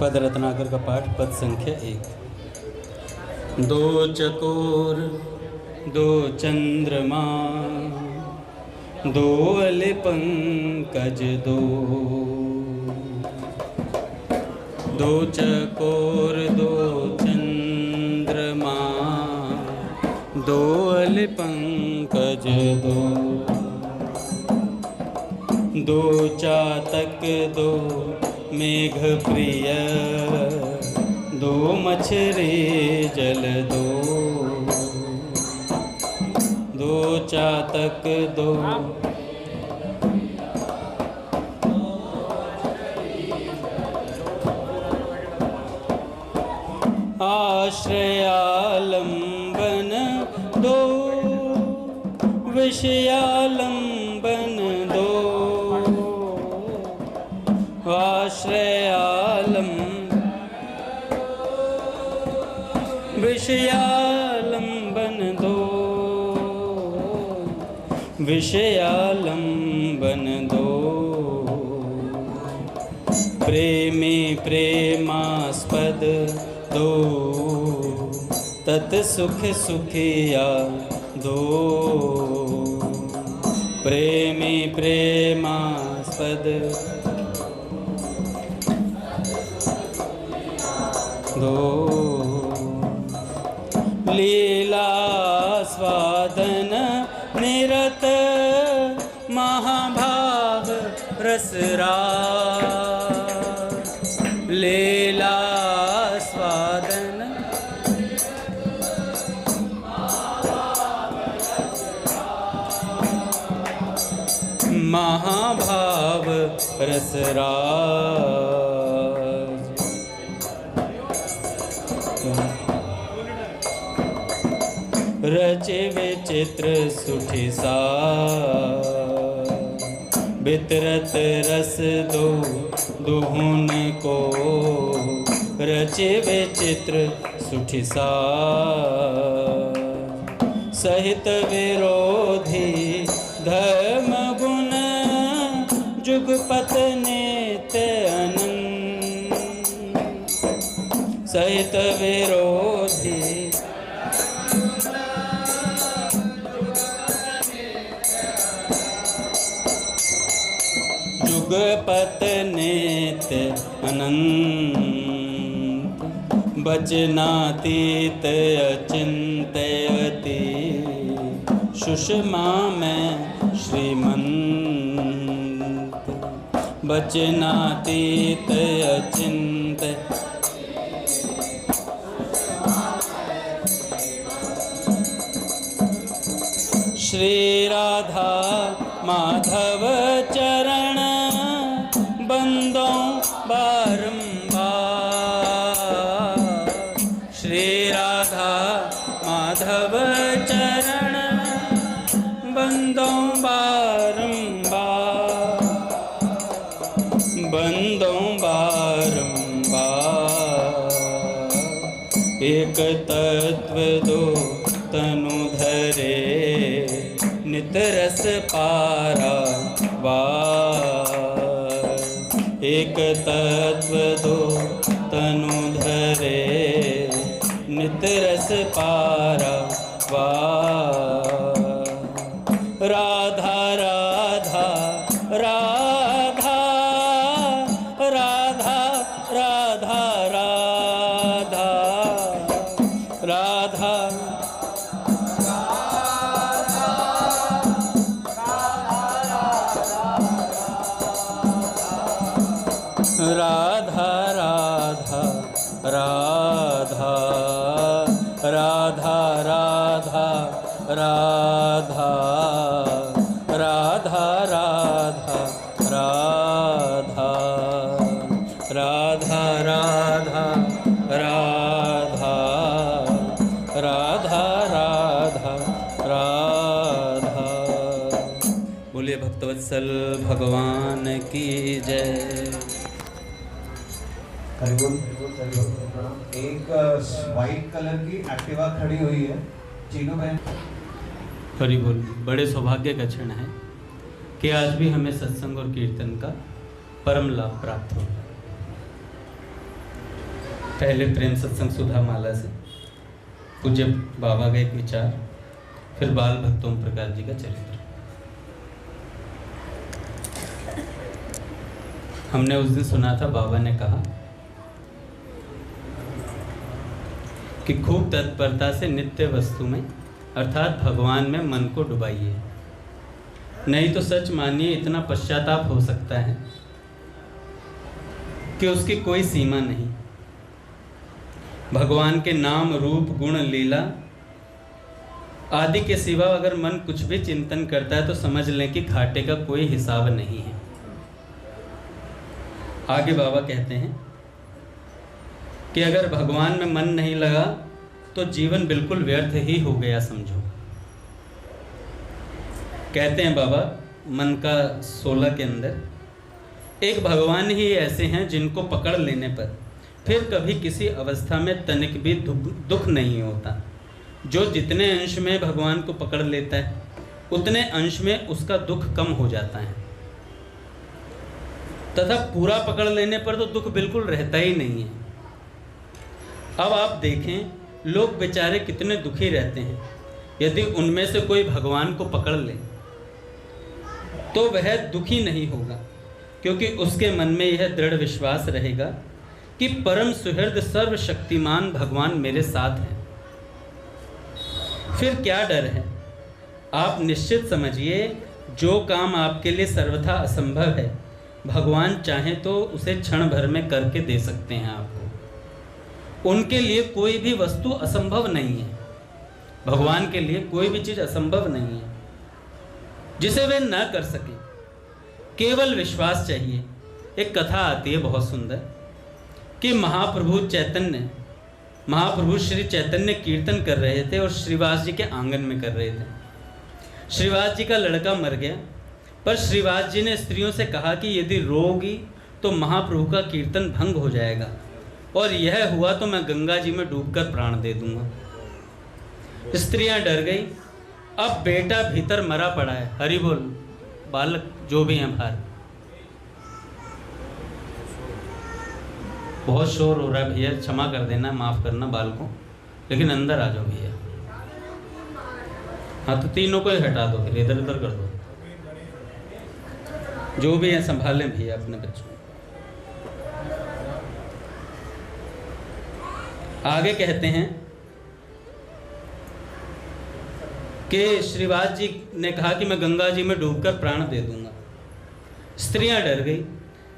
पद रत्नाकर का पाठ, पद संख्या 1। दो चकोर दो चंद्रमा, दो अले पंकज दो। दो चकोर दो चंद्रमा, दो अले पंकज दो। दो चातक दो मेघ प्रिय, दो मछरी जल दो। दो चातक दो आश्रयालंबन दो, विषयालंबन दो। विषयालंबन दो, विषयालंबन दो। प्रेमी प्रेमास्पद दो, तत् सुख सुखिया दो। प्रेमी प्रेमास्पद दो। लीला स्वादन निरत, महाभाव रसरास। लीला स्वादन महाभाव रसराज। रचे विचित्र सुठि सार, बितरत रस दो दुहुन को। रचे विचित्र सुठि सार, सहित विरोधी धर्म गुण। जुगपत नित्य अनंत, सहित विरोधी जुगपत नित्य अनंत। वचनातीत अचिंत्यति, सुषमा में श्रीमंत। वचनातीत अचिंत्य श्री राधा माधव चरण, बंदों बारंबार। श्री राधा माधव चरण, बंदों बारंबार। बंदों बारंबार। एक तत्व दो तनु धरे, नित रस पारा वार। एक तत्व दो तनु धरे, नित रस पारा वार। राधा राधा राधा राधा राधा राधा राधा। राधा राधा राधा राधा राधा राधा राधा राधा राधा राधा राधा राधा राधा राधा राधा। बोलिए भक्तवत्सल भगवान की जय। एक वाइट कलर की एक्टिवा खड़ी हुई है, चीनू बहन। हरि बोल। बड़े सौभाग्य का क्षण है कि आज भी हमें सत्संग और कीर्तन का परम लाभ प्राप्त हो। पहले प्रेम सत्संग सुधा माला से पूज्य बाबा का एक विचार, फिर बाल भक्त ओम प्रकाश जी का चरित्र। हमने उस दिन सुना था, बाबा ने कहा कि खूब तत्परता से नित्य वस्तु में अर्थात भगवान में मन को डुबाइए, नहीं तो सच मानिए इतना पश्चाताप हो सकता है कि उसकी कोई सीमा नहीं। भगवान के नाम रूप गुण लीला आदि के सिवा अगर मन कुछ भी चिंतन करता है तो समझ लें कि घाटे का कोई हिसाब नहीं है। आगे बाबा कहते हैं कि अगर भगवान में मन नहीं लगा तो जीवन बिल्कुल व्यर्थ ही हो गया समझो। कहते हैं बाबा, मन का 16 के अंदर एक भगवान ही ऐसे हैं जिनको पकड़ लेने पर फिर कभी किसी अवस्था में तनिक भी दुख नहीं होता। जो जितने अंश में भगवान को पकड़ लेता है उतने अंश में उसका दुख कम हो जाता है, तथा पूरा पकड़ लेने पर तो दुख बिल्कुल रहता ही नहीं है। अब आप देखें, लोग बेचारे कितने दुखी रहते हैं। यदि उनमें से कोई भगवान को पकड़ ले तो वह दुखी नहीं होगा, क्योंकि उसके मन में यह दृढ़ विश्वास रहेगा कि परम सुहृद सर्वशक्तिमान भगवान मेरे साथ हैं। फिर क्या डर है? आप निश्चित समझिए, जो काम आपके लिए सर्वथा असंभव है भगवान चाहे तो उसे क्षण भर में करके दे सकते हैं आपको। उनके लिए कोई भी वस्तु असंभव नहीं है। भगवान के लिए कोई भी चीज़ असंभव नहीं है जिसे वे ना कर सके। केवल विश्वास चाहिए। एक कथा आती है बहुत सुंदर कि महाप्रभु श्री चैतन्य कीर्तन कर रहे थे और श्रीवास जी के आंगन में कर रहे थे। श्रीवास जी का लड़का मर गया, पर श्रीवास जी ने स्त्रियों से कहा कि यदि रोगी तो महाप्रभु का कीर्तन भंग हो जाएगा, और यह हुआ तो मैं गंगा जी में डूबकर प्राण दे दूंगा। स्त्रियां डर गई। अब बेटा भीतर मरा पड़ा है, हरि बोल, बालक जो भी हैं बाहर। बहुत शोर हो रहा है भैया, क्षमा कर देना, माफ़ करना बालकों, लेकिन अंदर आ जाओ भैया। हाँ तो तीनों को ही हटा दो, फिर इधर उधर कर दो। जो भी है संभालें भैया अपने बच्चों। आगे कहते हैं कि श्रीवास जी ने कहा कि मैं गंगा जी में डूबकर प्राण दे दूंगा। स्त्रियां डर गई।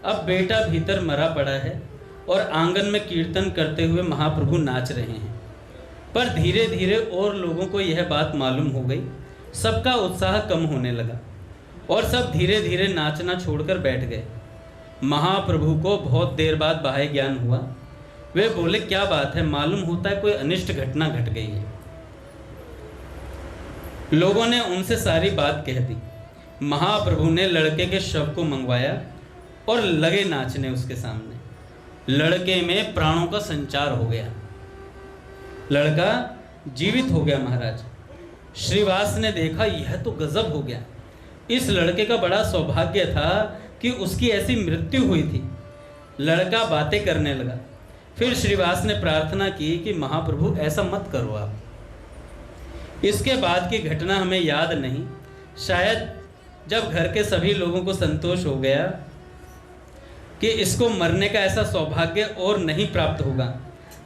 अब बेटा भीतर मरा पड़ा है और आंगन में कीर्तन करते हुए महाप्रभु नाच रहे हैं। पर धीरे धीरे और लोगों को यह बात मालूम हो गई। सबका उत्साह कम होने लगा और सब धीरे धीरे नाचना छोड़कर बैठ गए। महाप्रभु को बहुत देर बाद बाह्य ज्ञान हुआ। वे बोले, क्या बात है? मालूम होता है कोई अनिष्ट घटना घट गई है। लोगों ने उनसे सारी बात कह दी। महाप्रभु ने लड़के के शव को मंगवाया और लगे नाचने उसके सामने। लड़के में प्राणों का संचार हो गया, लड़का जीवित हो गया। महाराज श्रीवास ने देखा, यह तो गजब हो गया। इस लड़के का बड़ा सौभाग्य था कि उसकी ऐसी मृत्यु हुई थी। लड़का बातें करने लगा। फिर श्रीवास ने प्रार्थना की कि महाप्रभु ऐसा मत करो आप। इसके बाद की घटना हमें याद नहीं। शायद जब घर के सभी लोगों को संतोष हो गया कि इसको मरने का ऐसा सौभाग्य और नहीं प्राप्त होगा,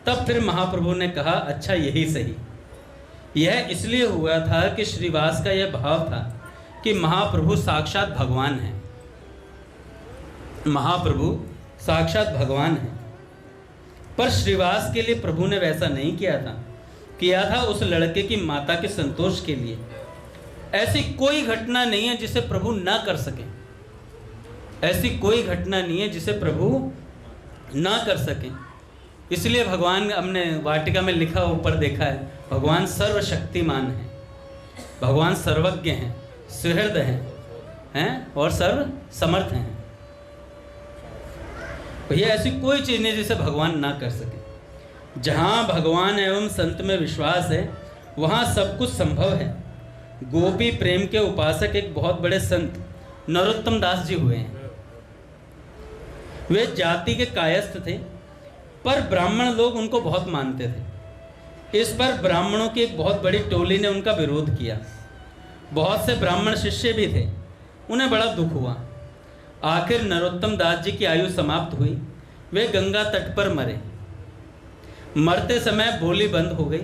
तब फिर महाप्रभु ने कहा, अच्छा यही सही। यह इसलिए हुआ था कि श्रीवास का यह भाव था कि महाप्रभु साक्षात भगवान हैं। महाप्रभु साक्षात भगवान हैं। पर श्रीवास के लिए प्रभु ने वैसा नहीं किया था उस लड़के की माता के संतोष के लिए। ऐसी कोई घटना नहीं है जिसे प्रभु ना कर सके। ऐसी कोई घटना नहीं है जिसे प्रभु ना कर सके। इसलिए भगवान, हमने वाटिका में लिखा ऊपर देखा है, भगवान सर्वशक्तिमान है, भगवान सर्वज्ञ हैं, सुहृद हैं और सर्व समर्थ हैं। भैया ऐसी कोई चीज़ नहीं जिसे भगवान ना कर सके। जहाँ भगवान एवं संत में विश्वास है वहाँ सब कुछ संभव है। गोपी प्रेम के उपासक एक बहुत बड़े संत नरोत्तम दास जी हुए हैं। वे जाति के कायस्थ थे पर ब्राह्मण लोग उनको बहुत मानते थे। इस पर ब्राह्मणों की एक बहुत बड़ी टोली ने उनका विरोध किया। बहुत से ब्राह्मण शिष्य भी थे, उन्हें बड़ा दुख हुआ। आखिर नरोत्तम दास जी की आयु समाप्त हुई, वे गंगा तट पर मरे। मरते समय बोली बंद हो गई।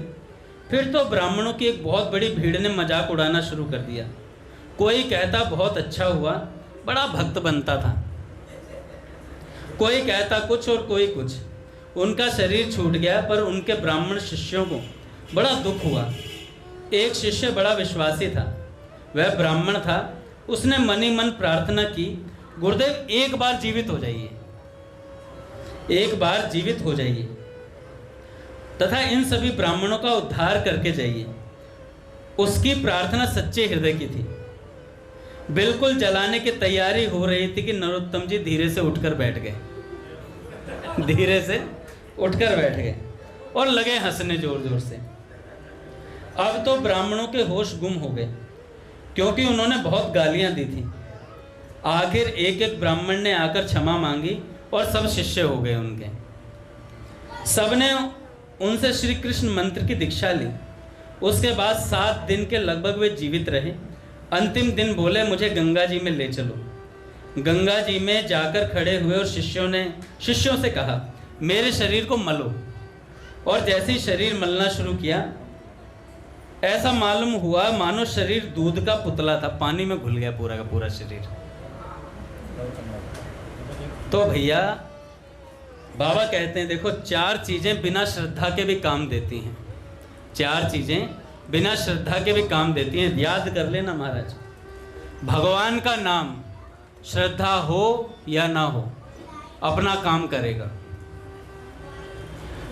फिर तो ब्राह्मणों की एक बहुत बड़ी भीड़ ने मजाक उड़ाना शुरू कर दिया। कोई कहता बहुत अच्छा हुआ, बड़ा भक्त बनता था। कोई कहता कुछ और कोई कुछ। उनका शरीर छूट गया, पर उनके ब्राह्मण शिष्यों को बड़ा दुख हुआ। एक शिष्य बड़ा विश्वासी था, वह ब्राह्मण था। उसने मनी मन प्रार्थना की, गुरुदेव एक बार जीवित हो जाइए, एक बार जीवित हो जाइए तथा इन सभी ब्राह्मणों का उद्धार करके जाइए। उसकी प्रार्थना सच्चे हृदय की थी। बिल्कुल जलाने की तैयारी हो रही थी कि नरोत्तम जी धीरे से उठकर बैठ गए, धीरे से उठकर बैठ गए और लगे हंसने जोर जोर से। अब तो ब्राह्मणों के होश गुम हो गए, क्योंकि उन्होंने बहुत गालियां दी थी। आखिर एक एक ब्राह्मण ने आकर क्षमा मांगी और सब शिष्य हो गए उनके। सबने उनसे श्री कृष्ण मंत्र की दीक्षा ली। उसके बाद 7 दिन के लगभग वे जीवित रहे। अंतिम दिन बोले, मुझे गंगा जी में ले चलो। गंगा जी में जाकर खड़े हुए और शिष्यों से कहा, मेरे शरीर को मलो। और जैसे ही शरीर मलना शुरू किया, ऐसा मालूम हुआ मानो शरीर दूध का पुतला था, पानी में घुल गया पूरा का पूरा शरीर। तो भैया बाबा कहते हैं, देखो 4 चीजें बिना श्रद्धा के भी काम देती हैं। 4 चीजें बिना श्रद्धा के भी काम देती हैं, याद कर लेना महाराज। भगवान का नाम, श्रद्धा हो या ना हो, अपना काम करेगा।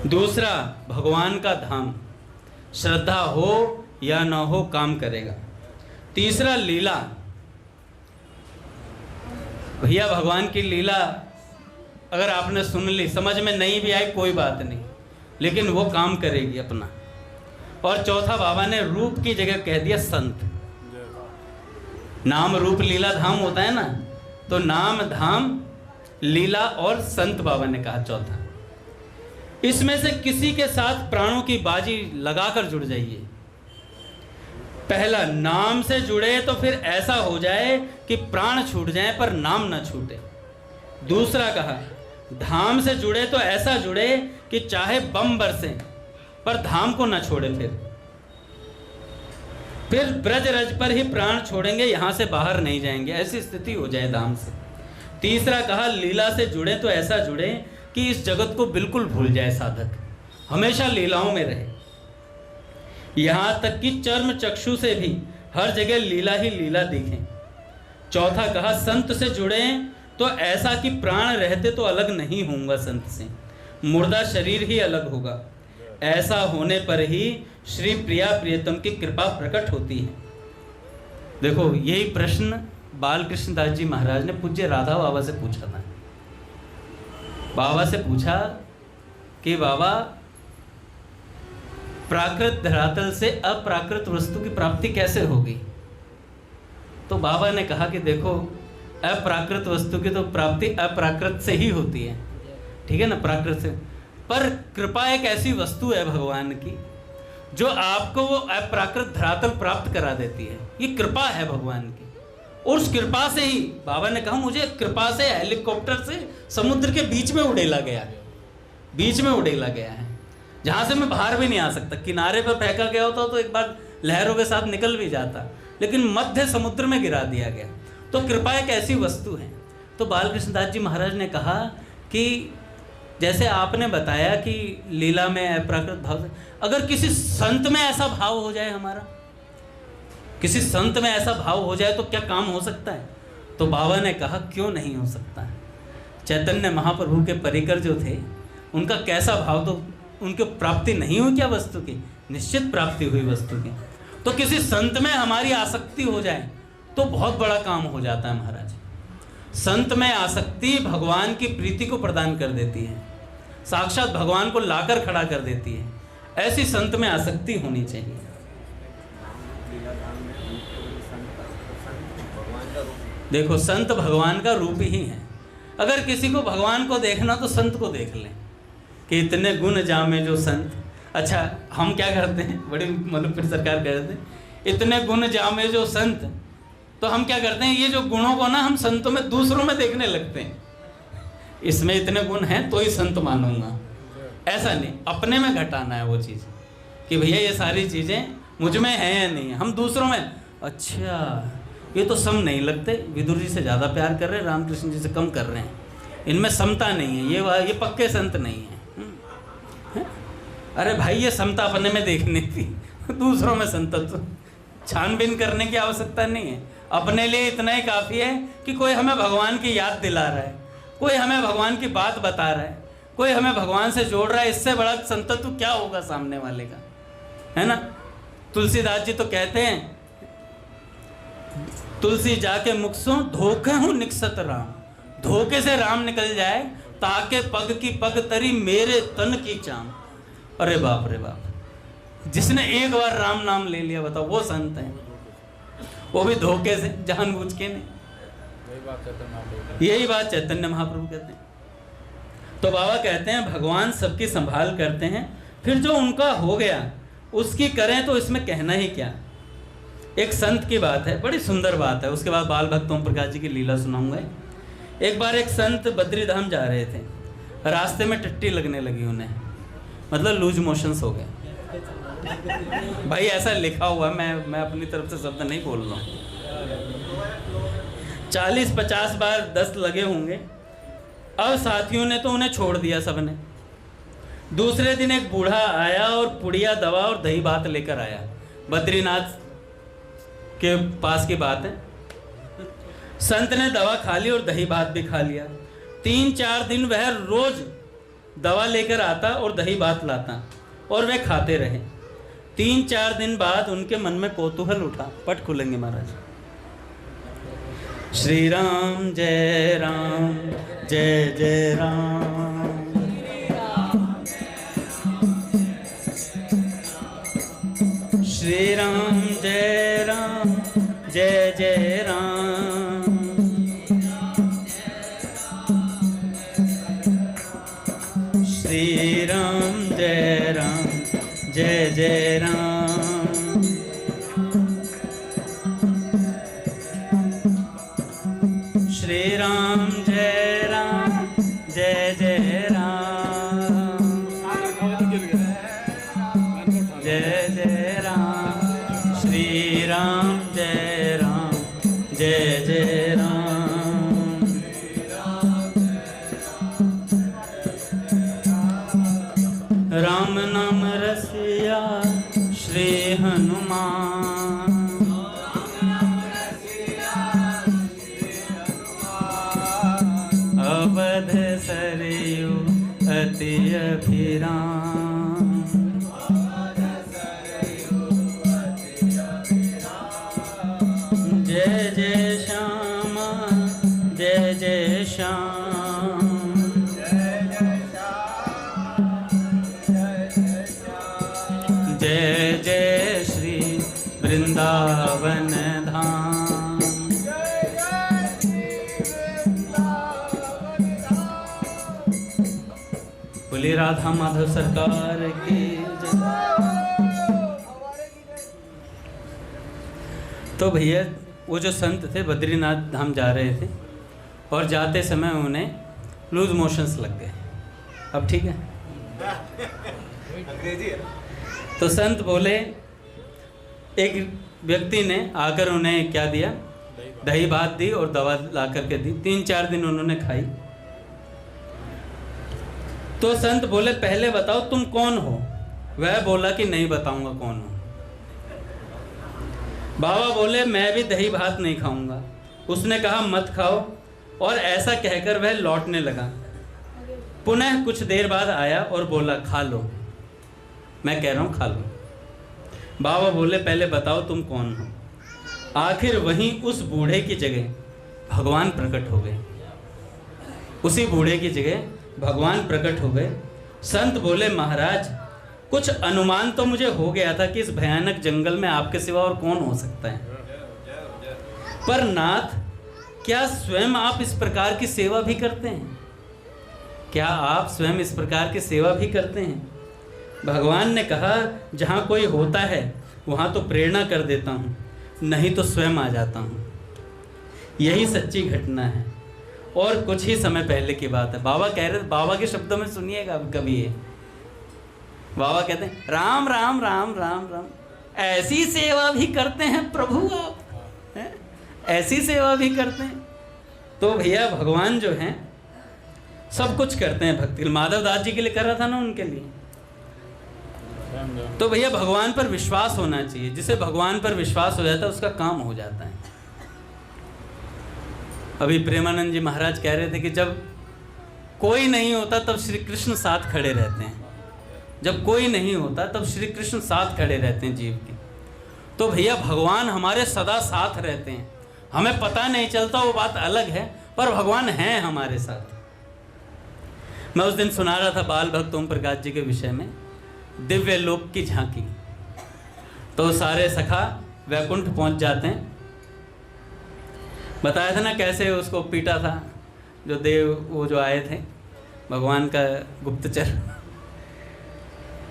दूसरा, भगवान का धाम, श्रद्धा हो या ना हो, काम करेगा। तीसरा, लीला। भैया भगवान की लीला अगर आपने सुन ली, समझ में नहीं भी आई कोई बात नहीं, लेकिन वो काम करेगी अपना। और चौथा, बाबा ने रूप की जगह कह दिया संत। नाम रूप लीला धाम होता है ना, तो नाम धाम लीला और संत बाबा ने कहा चौथा। इसमें से किसी के साथ प्राणों की बाजी लगाकर जुड़ जाइए। पहला, नाम से जुड़े तो फिर ऐसा हो जाए कि प्राण छूट जाए पर नाम न छूटे। दूसरा कहा, धाम से जुड़े तो ऐसा जुड़े कि चाहे बम बरसे पर धाम को न छोड़े। फिर ब्रज रज पर ही प्राण छोड़ेंगे, यहां से बाहर नहीं जाएंगे, ऐसी स्थिति हो जाए धाम से। तीसरा कहा, लीला से जुड़े तो ऐसा जुड़े कि इस जगत को बिल्कुल भूल जाए साधक, हमेशा लीलाओं में रहे, यहां तक कि चर्म चक्षु से भी हर जगह लीला ही लीला दिखे। चौथा कहा, संत से जुड़े तो ऐसा कि प्राण रहते तो अलग नहीं होऊंगा संत से, मुर्दा शरीर ही अलग होगा। ऐसा होने पर ही श्री प्रिया प्रियतम की कृपा प्रकट होती है। देखो यही प्रश्न बाल कृष्ण दास जी महाराज ने पूज्य राधा बाबा से पूछा था। बाबा से पूछा कि बाबा, प्राकृत धरातल से अप्राकृत वस्तु की प्राप्ति कैसे होगी? तो बाबा ने कहा कि देखो, अप्राकृत वस्तु की तो प्राप्ति अप्राकृत से ही होती है, ठीक है ना, प्राकृत से। पर कृपा एक ऐसी वस्तु है भगवान की जो आपको वो अप्राकृत धरातल प्राप्त करा देती है। ये कृपा है भगवान की। और उस कृपा से ही बाबा ने कहा, मुझे कृपा से हेलीकॉप्टर से समुद्र के बीच में उड़ेला गया है, बीच में उड़ेला गया है, जहां से मैं बाहर भी नहीं आ सकता। किनारे पर फेंका गया होता तो एक बार लहरों के साथ निकल भी जाता, लेकिन मध्य समुद्र में गिरा दिया गया। तो कृपा एक ऐसी वस्तु है। तो बाल कृष्णदास जी महाराज ने कहा कि जैसे आपने बताया कि लीला में अप्राकृत भाव से, अगर किसी संत में ऐसा भाव हो जाए, हमारा किसी संत में ऐसा भाव हो जाए तो क्या काम हो सकता है? तो बाबा ने कहा, क्यों नहीं हो सकता है। चैतन्य महाप्रभु के परिकर जो थे, उनका कैसा भाव, तो उनकी प्राप्ति नहीं हुई क्या वस्तु की? निश्चित प्राप्ति हुई वस्तु की। तो किसी संत में हमारी आसक्ति हो जाए तो बहुत बड़ा काम हो जाता है महाराज। संत में आसक्ति भगवान की प्रीति को प्रदान कर देती है, साक्षात भगवान को लाकर खड़ा कर देती है। ऐसी संत में आसक्ति होनी चाहिए। देखो, संत भगवान का रूप ही है। अगर किसी को भगवान को देखना तो संत को देख लें, कि इतने गुण जामे जो संत। अच्छा, हम क्या करते हैं, बड़ी मतलब फिर सरकार कहते हैं इतने गुण जामे जो संत, तो हम क्या करते हैं, ये जो गुणों को ना हम संतों में, दूसरों में देखने लगते हैं। इसमें इतने गुण हैं तो ही संत मानूंगा, ऐसा नहीं। अपने में घटाना है वो चीज़ कि भैया ये सारी चीज़ें मुझ में हैं या नहीं है। हम दूसरों में, अच्छा ये तो सम नहीं लगते, विदुर जी से ज़्यादा प्यार कर रहे हैं, रामकृष्ण जी से कम कर रहे हैं, इनमें समता नहीं है, ये पक्के संत नहीं है। अरे भाई ये समता अपने में देखनी थी, दूसरों में संतत्व छानबीन करने की आवश्यकता नहीं है। अपने लिए इतना ही काफ़ी है कि कोई हमें भगवान की याद दिला रहा है, कोई हमें भगवान की बात बता रहा है, कोई हमें भगवान से जोड़ रहा है। इससे बड़ा संतत्व क्या होगा सामने वाले का, है ना। तुलसीदास जी तो कहते हैं, तुलसी जाके मुख सो धोखे हूँ निकसत राम, धोखे से राम निकल जाए ताके पग की पग तरी मेरे तन की चाम। अरे बाप रे बाप, जिसने एक बार राम नाम ले लिया बताओ वो संत है, वो भी धोखे से, जानबूझ के नहीं। यही बात चैतन्य महाप्रभु कहते हैं। तो बाबा कहते हैं भगवान सबकी संभाल करते हैं, फिर जो उनका हो गया उसकी करें तो इसमें कहना ही क्या। एक संत की बात है, बड़ी सुंदर बात है, उसके बाद बाल भक्त ओम प्रकाश जी की लीला सुनाऊंगा। एक बार एक संत बद्री धाम जा रहे थे, रास्ते में टट्टी लगने लगी उन्हें, मतलब लूज मोशंस हो गए। भाई ऐसा लिखा हुआ है, मैं अपनी तरफ से शब्द नहीं बोल रहा हूँ। 40-50 बार दस्त लगे होंगे। अब साथियों ने तो उन्हें छोड़ दिया सबने। दूसरे दिन एक बूढ़ा आया और पुड़िया दवा और दही भात लेकर आया। बद्रीनाथ के पास की बात है। संत ने दवा खा ली और दही भात भी खा लिया। 3-4 दिन वह रोज दवा लेकर आता और दही भात लाता और वे खाते रहे। 3-4 दिन बाद उनके मन में कौतूहल उठा। पट खुलेंगे महाराज। श्री राम जय राम जय जय राम, श्री राम जय राम जय जय राम, श्री राम जय राम जय जय राम, श्री राम जय राम जय जय राम, जय जय राम, श्री राम जय राम जय जय राम, राम नाम रसिया श्री हनुमान, अवध सरयू अति अभिराम, जय जय श्यामा जय जय श्याम, जय जय श्री वृंदावन धाम, बोली राधा माधव सरकार की जय। तो भैया वो जो संत थे बद्रीनाथ धाम जा रहे थे और जाते समय उन्हें लूज मोशंस लग गए। अब ठीक है। तो संत बोले, एक व्यक्ति ने आकर उन्हें क्या दिया, दही भात दी और दवा ला करके दी। 3-4 दिन उन्होंने खाई। तो संत बोले पहले बताओ तुम कौन हो। वह बोला कि नहीं बताऊंगा कौन हो। बाबा बोले मैं भी दही भात नहीं खाऊंगा। उसने कहा मत खाओ, और ऐसा कहकर वह लौटने लगा। पुनः कुछ देर बाद आया और बोला खा लो। मैं कह रहा हूं खा लो। बाबा बोले पहले बताओ तुम कौन हो। आखिर वहीं उस बूढ़े की जगह भगवान प्रकट हो गए। उसी बूढ़े की जगह भगवान प्रकट हो गए। संत बोले महाराज कुछ अनुमान तो मुझे हो गया था कि इस भयानक जंगल में आपके सिवा और कौन हो सकता है, पर नाथ क्या स्वयं आप इस प्रकार की सेवा भी करते हैं? क्या आप स्वयं इस प्रकार की सेवा भी करते हैं? भगवान ने कहा, जहाँ कोई होता है वहाँ तो प्रेरणा कर देता हूँ, नहीं तो स्वयं आ जाता हूँ। यही सच्ची घटना है। और कुछ ही समय पहले की बात है, बाबा कह रहे, बाबा के शब्दों में सुनिएगा कभी ये। बाबा कहते हैं, राम राम राम राम राम, ऐसी सेवा भी करते हैं प्रभु आप, हैं? ऐसी सेवा भी करते हैं। तो भैया भगवान जो हैं सब कुछ करते हैं भक्ति। माधव दास जी के लिए कर रहा था ना, उनके लिए। तो भैया भगवान पर विश्वास होना चाहिए। जिसे भगवान पर विश्वास हो जाता है उसका काम हो जाता है। अभी प्रेमानंद जी महाराज कह रहे थे कि जब कोई नहीं होता तब श्री कृष्ण साथ खड़े रहते हैं। जब कोई नहीं होता तब श्री कृष्ण साथ खड़े रहते हैं जीव के। तो भैया भगवान हमारे सदा साथ रहते हैं। हमें पता नहीं चलता, वो बात अलग है, पर भगवान हैं हमारे साथ। मैं उस दिन सुना रहा था बाल भक्त ओम प्रकाश जी के विषय में, दिव्य लोक की झांकी। तो सारे सखा वैकुंठ पहुंच जाते हैं। बताया था ना कैसे उसको पीटा था जो देव, वो जो आए थे भगवान का गुप्तचर।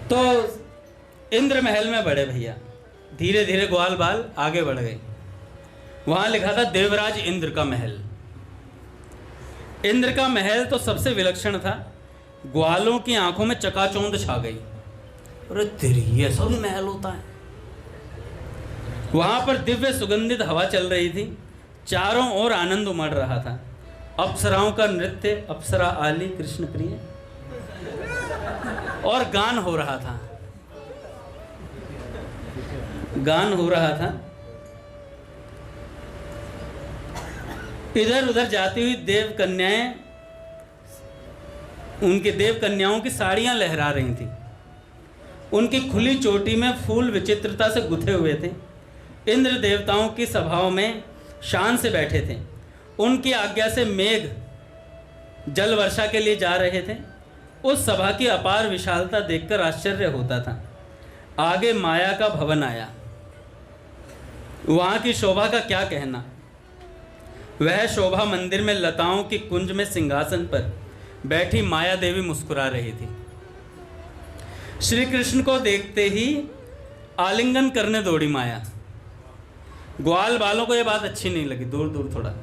तो इंद्र महल में बढ़े भैया, धीरे धीरे ग्वाल बाल आगे बढ़ गए। वहां लिखा था देवराज इंद्र का महल। इंद्र का महल तो सबसे विलक्षण था। ग्वालों की आंखों में चकाचौंध छा गई। अरे तेरी, ये ऐसा भी महल होता है? वहां पर दिव्य सुगंधित हवा चल रही थी। चारों ओर आनंद उमड़ रहा था। अप्सराओं का नृत्य, अप्सरा आली कृष्ण प्रिय, और गान हो रहा था। गान हो रहा था। इधर उधर जाती हुई देव कन्याएं, उनके देव कन्याओं की साड़ियां लहरा रही थी। उनकी खुली चोटी में फूल विचित्रता से गुथे हुए थे। इंद्र देवताओं की सभाओं में शान से बैठे थे। उनकी आज्ञा से मेघ जल वर्षा के लिए जा रहे थे। उस सभा की अपार विशालता देखकर आश्चर्य होता था। आगे माया का भवन आया। वहाँ की शोभा का क्या कहना। वह शोभा मंदिर में लताओं की कुंज में सिंहासन पर बैठी माया देवी मुस्कुरा रही थी। श्री कृष्ण को देखते ही आलिंगन करने दौड़ी माया। ग्वाल बालों को यह बात अच्छी नहीं लगी, दूर दूर थोड़ा।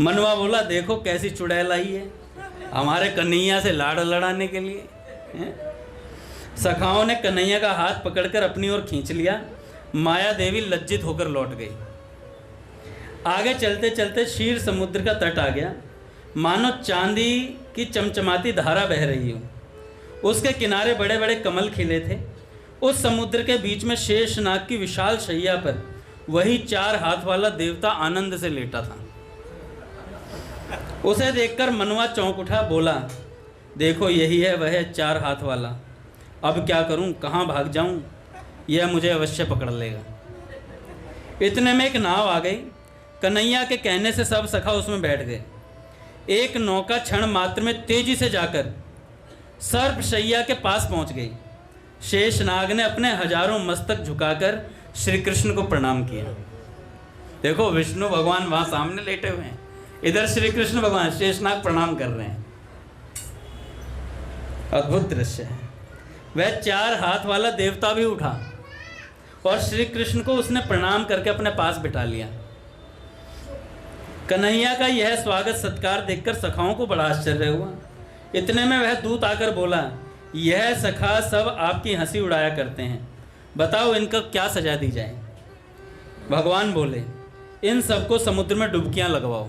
मनवा बोला, देखो कैसी चुड़ैल आई है हमारे कन्हैया से लाड़ लड़ाने के लिए। सखाओं ने कन्हैया का हाथ पकड़कर अपनी ओर खींच लिया। माया देवी लज्जित होकर लौट गई। आगे चलते चलते क्षीर समुद्र का तट आ गया। मानो चांदी की चमचमाती धारा बह रही हो। उसके किनारे बड़े बड़े कमल खिले थे। उस समुद्र के बीच में शेषनाग की विशाल शैया पर वही 4 हाथ वाला देवता आनंद से लेटा था। उसे देखकर मनवा चौंक उठा, बोला, देखो यही है वह 4 हाथ वाला। अब क्या करूं, कहाँ भाग जाऊं, यह मुझे अवश्य पकड़ लेगा। इतने में एक नाव आ गई। कन्हैया के कहने से सब सखा उसमें बैठ गए। एक नौका क्षण मात्र में तेजी से जाकर सर्पशैया के पास पहुंच गई। शेषनाग ने अपने हजारों मस्तक झुकाकर श्री कृष्ण को प्रणाम किया। देखो विष्णु भगवान वहां सामने लेटे हुए हैं, इधर श्री कृष्ण भगवान, शेषनाग प्रणाम कर रहे हैं। अद्भुत दृश्य है। वह 4 हाथ वाला देवता भी उठा और श्री कृष्ण को उसने प्रणाम करके अपने पास बिठा लिया। कन्हैया का यह स्वागत सत्कार देखकर सखाओं को बड़ा आश्चर्य हुआ। इतने में वह दूत आकर बोला, यह सखा सब आपकी हंसी उड़ाया करते हैं, बताओ इनका क्या सजा दी जाए। भगवान बोले, इन सबको समुद्र में डुबकियां लगवाओ।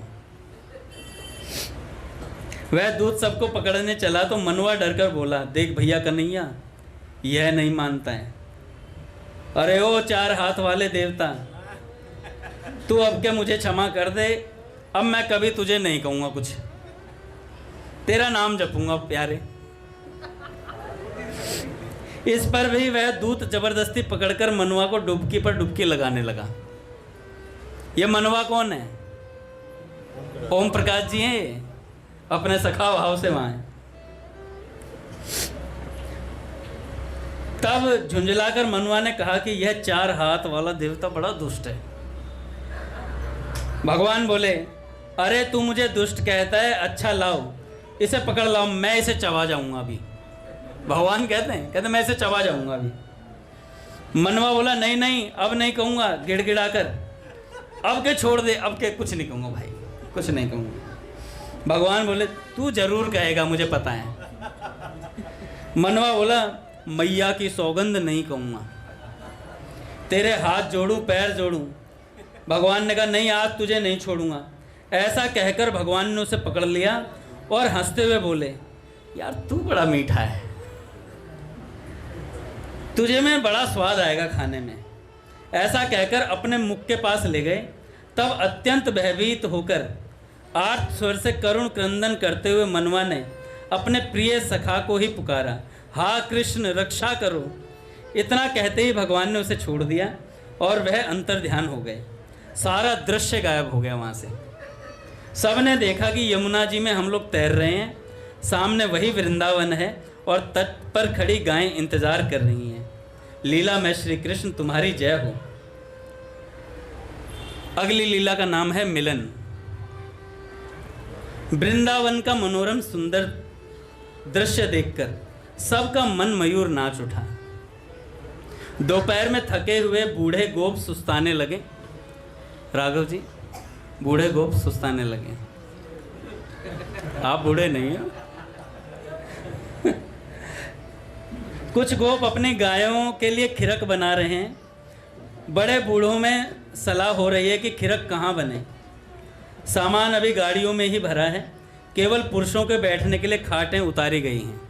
वह दूत सबको पकड़ने चला तो मनवा डरकर बोला, देख भैया कन्हैया, यह नहीं मानता है। अरे ओ 4 हाथ वाले देवता, तू अब क्या मुझे क्षमा कर दे। अब मैं कभी तुझे नहीं कहूँगा कुछ, तेरा नाम जपूंगा प्यारे। इस पर भी वह दूत जबरदस्ती पकड़कर मनवा को डुबकी पर डुबकी लगाने लगा। यह मनवा कौन है? ओम प्रकाश जी हैं ये, अपने सखा भाव से वहां हैं। तब झुंझलाकर मनवा ने कहा कि यह 4 हाथ वाला देवता बड़ा दुष्ट है। भगवान बोले, अरे तू मुझे दुष्ट कहता है, अच्छा लाओ इसे पकड़ लाओ, मैं इसे चबा जाऊंगा अभी। भगवान कहते मैं इसे चबा जाऊंगा अभी। मनवा बोला नहीं नहीं अब नहीं कहूँगा, गिड़गिड़ा कर, अब के छोड़ दे, अब के कुछ नहीं कहूँगा भाई, कुछ नहीं कहूँगा। भगवान बोले तू जरूर कहेगा, मुझे पता है। मनवा बोला मैया की सौगंध नहीं कहूँगा, तेरे हाथ जोड़ूं पैर जोड़ूं। भगवान ने कहा नहीं आज तुझे नहीं छोड़ूंगा। ऐसा कहकर भगवान ने उसे पकड़ लिया और हंसते हुए बोले यार तू बड़ा मीठा है, तुझे में बड़ा स्वाद आएगा खाने में। ऐसा कहकर अपने मुख के पास ले गए। तब अत्यंत भयभीत होकर आर्त स्वर से करुण क्रंदन करते हुए मनवा ने अपने प्रिय सखा को ही पुकारा, हा कृष्ण रक्षा करो। इतना कहते ही भगवान ने उसे छोड़ दिया और वह अंतर ध्यान हो गए। सारा दृश्य गायब हो गया वहाँ से। सबने देखा कि यमुना जी में हम लोग तैर रहे हैं, सामने वही वृंदावन है और तट पर खड़ी गायें इंतजार कर रही हैं। लीला में श्री कृष्ण तुम्हारी जय हो। अगली लीला का नाम है मिलन। वृंदावन का मनोरम सुंदर दृश्य देखकर सबका मन मयूर नाच उठा। दोपहर में थके हुए बूढ़े गोप सुस्ताने लगे। राघव जी, बूढ़े गोप सुस्ताने लगे। आप बूढ़े नहीं हो। कुछ गोप अपनी गायों के लिए खिरक बना रहे हैं। बड़े बूढ़ों में सलाह हो रही है कि खिरक कहाँ बने। सामान अभी गाड़ियों में ही भरा है, केवल पुरुषों के बैठने के लिए खाटें उतारी गई हैं।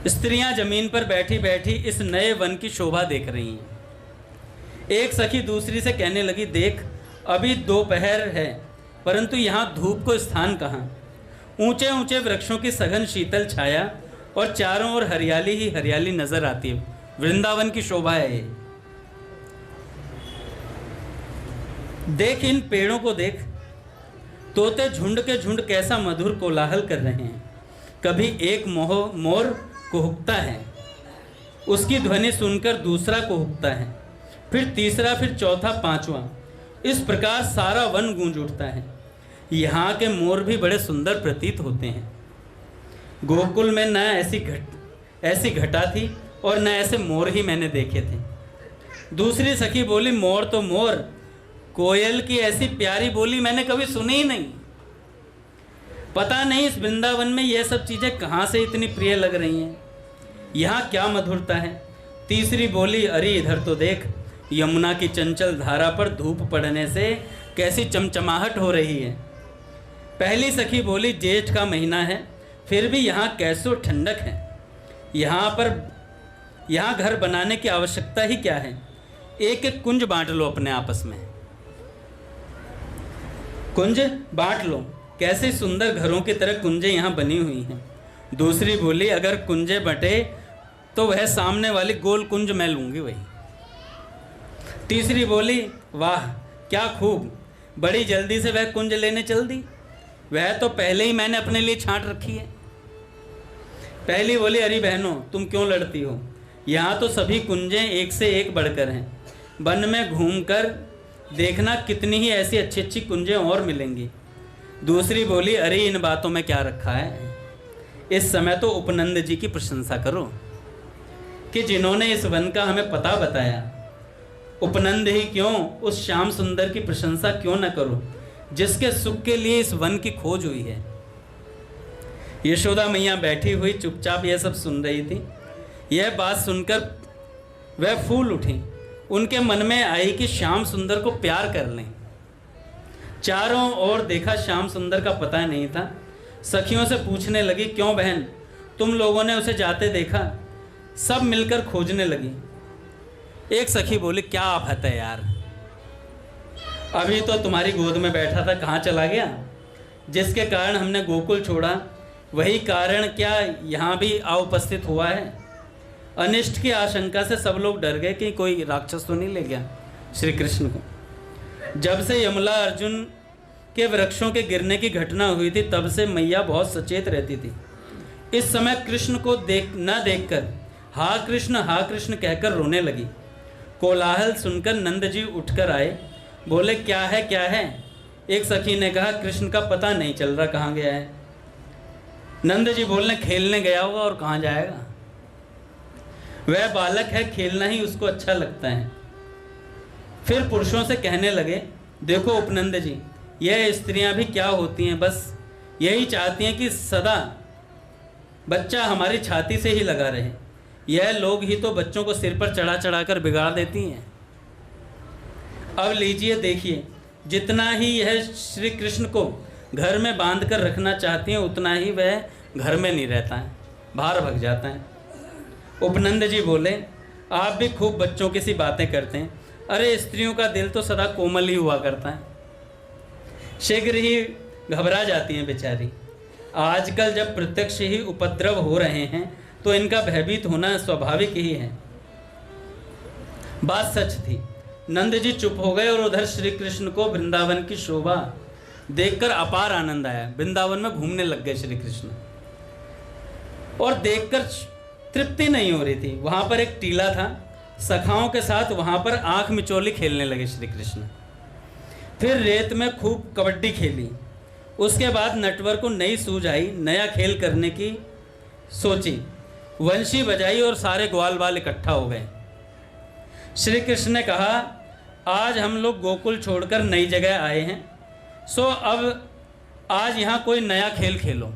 स्त्रियां जमीन पर बैठी बैठी इस नए वन की शोभा देख रही हैं। एक सखी दूसरी से कहने लगी, देख अभी दोपहर है परंतु यहाँ धूप को स्थान कहाँ। ऊंचे ऊंचे वृक्षों की सघन शीतल छाया और चारों ओर हरियाली ही हरियाली नजर आती है। वृंदावन की शोभा है ये। देख इन पेड़ों को देख, तोते झुंड के झुंड कैसा मधुर कोलाहल कर रहे हैं। कभी एक मोर कुहुकता है, उसकी ध्वनि सुनकर दूसरा कुहुकता है, फिर तीसरा, फिर चौथा, पांचवा। इस प्रकार सारा वन गूंज उठता है। यहाँ के मोर भी बड़े सुंदर प्रतीत होते हैं। गोकुल में न ऐसी घटा थी और न ऐसे मोर ही मैंने देखे थे। दूसरी सखी बोली, मोर तो मोर, कोयल की ऐसी प्यारी बोली मैंने कभी सुनी ही नहीं। पता नहीं इस वृंदावन में यह सब चीज़ें कहाँ से इतनी प्रिय लग रही हैं, यहाँ क्या मधुरता है। तीसरी बोली, अरे इधर तो देख, यमुना की चंचल धारा पर धूप पड़ने से कैसी चमचमाहट हो रही है। पहली सखी बोली, जेठ का महीना है फिर भी यहाँ कैसो ठंडक है। यहाँ घर बनाने की आवश्यकता ही क्या है। एक एक कुंज बांट लो अपने आपस में, कुंज बांट लो। कैसे सुंदर घरों की तरह कुंजें यहाँ बनी हुई हैं। दूसरी बोली, अगर कुंजे बटे तो वह सामने वाली गोल कुंज मैं लूँगी वही। तीसरी बोली, वाह क्या खूब, बड़ी जल्दी से वह कुंज लेने चल दी, वह तो पहले ही मैंने अपने लिए छांट रखी है। पहली बोली, अरे बहनों तुम क्यों लड़ती हो, यहाँ तो सभी कुंजें एक से एक बढ़कर हैं। वन में घूमकर देखना कितनी ही ऐसी अच्छी अच्छी कुंजें और मिलेंगी। दूसरी बोली, अरे इन बातों में क्या रखा है, इस समय तो उपनंद जी की प्रशंसा करो कि जिन्होंने इस वन का हमें पता बताया। उपनंद ही क्यों, उस श्याम सुंदर की प्रशंसा क्यों न करो जिसके सुख के लिए इस वन की खोज हुई है। यशोदा मैया बैठी हुई चुपचाप यह सब सुन रही थी। यह बात सुनकर वह फूल उठी। उनके मन में आई कि श्याम सुंदर को प्यार कर लें। चारों ओर देखा, श्याम सुंदर का पता नहीं था। सखियों से पूछने लगी, क्यों बहन तुम लोगों ने उसे जाते देखा। सब मिलकर खोजने लगी। एक सखी बोली, क्या आफत है यार, अभी तो तुम्हारी गोद में बैठा था, कहाँ चला गया। जिसके कारण हमने गोकुल छोड़ा वही कारण क्या यहाँ भी उपस्थित हुआ है। अनिष्ट की आशंका से सब लोग डर गए कि कोई राक्षस तो नहीं ले गया श्री कृष्ण को। जब से यमला अर्जुन के वृक्षों के गिरने की घटना हुई थी तब से मैया बहुत सचेत रहती थी। इस समय कृष्ण को देखकर हा कृष्ण कहकर रोने लगी। कोलाहल सुनकर नंद जी उठकर आए। बोले, क्या है क्या है, एक सखी ने कहा कृष्ण का पता नहीं चल रहा कहाँ गया है। नंद जी बोलने खेलने गया होगा और कहाँ जाएगा, वह बालक है, खेलना ही उसको अच्छा लगता है। फिर पुरुषों से कहने लगे, देखो उपनंद जी, यह स्त्रियां भी क्या होती हैं, बस यही चाहती हैं कि सदा बच्चा हमारी छाती से ही लगा रहे। यह लोग ही तो बच्चों को सिर पर चढ़ा चढ़ा कर बिगाड़ देती हैं। अब लीजिए देखिए, जितना ही यह श्री कृष्ण को घर में बांध कर रखना चाहती हैं, उतना ही वह घर में नहीं रहता है, बाहर भाग जाता है। उपनंद जी बोले, आप भी खूब बच्चों की सी बातें करते हैं। अरे स्त्रियों का दिल तो सदा कोमल ही हुआ करता है, शीघ्र ही घबरा जाती हैं बेचारी। आजकल जब प्रत्यक्ष ही उपद्रव हो रहे हैं तो इनका भयभीत होना स्वाभाविक ही है। बात सच थी। नंद जी चुप हो गए और उधर श्री कृष्ण को वृंदावन की शोभा देखकर अपार आनंद आया। वृंदावन में घूमने लग गए श्री कृष्ण, और देखकर तृप्ति नहीं हो रही थी। वहां पर एक टीला था, सखाओं के साथ वहां पर आंख मिचौली खेलने लगे श्री कृष्ण। फिर रेत में खूब कबड्डी खेली। उसके बाद नटवर को नई सूझ आई, नया खेल करने की सोची, वंशी बजाई और सारे ग्वाल बाल इकट्ठा हो गए। श्री कृष्ण ने कहा, आज हम लोग गोकुल छोड़कर नई जगह आए हैं, सो अब आज यहाँ कोई नया खेल खेलो।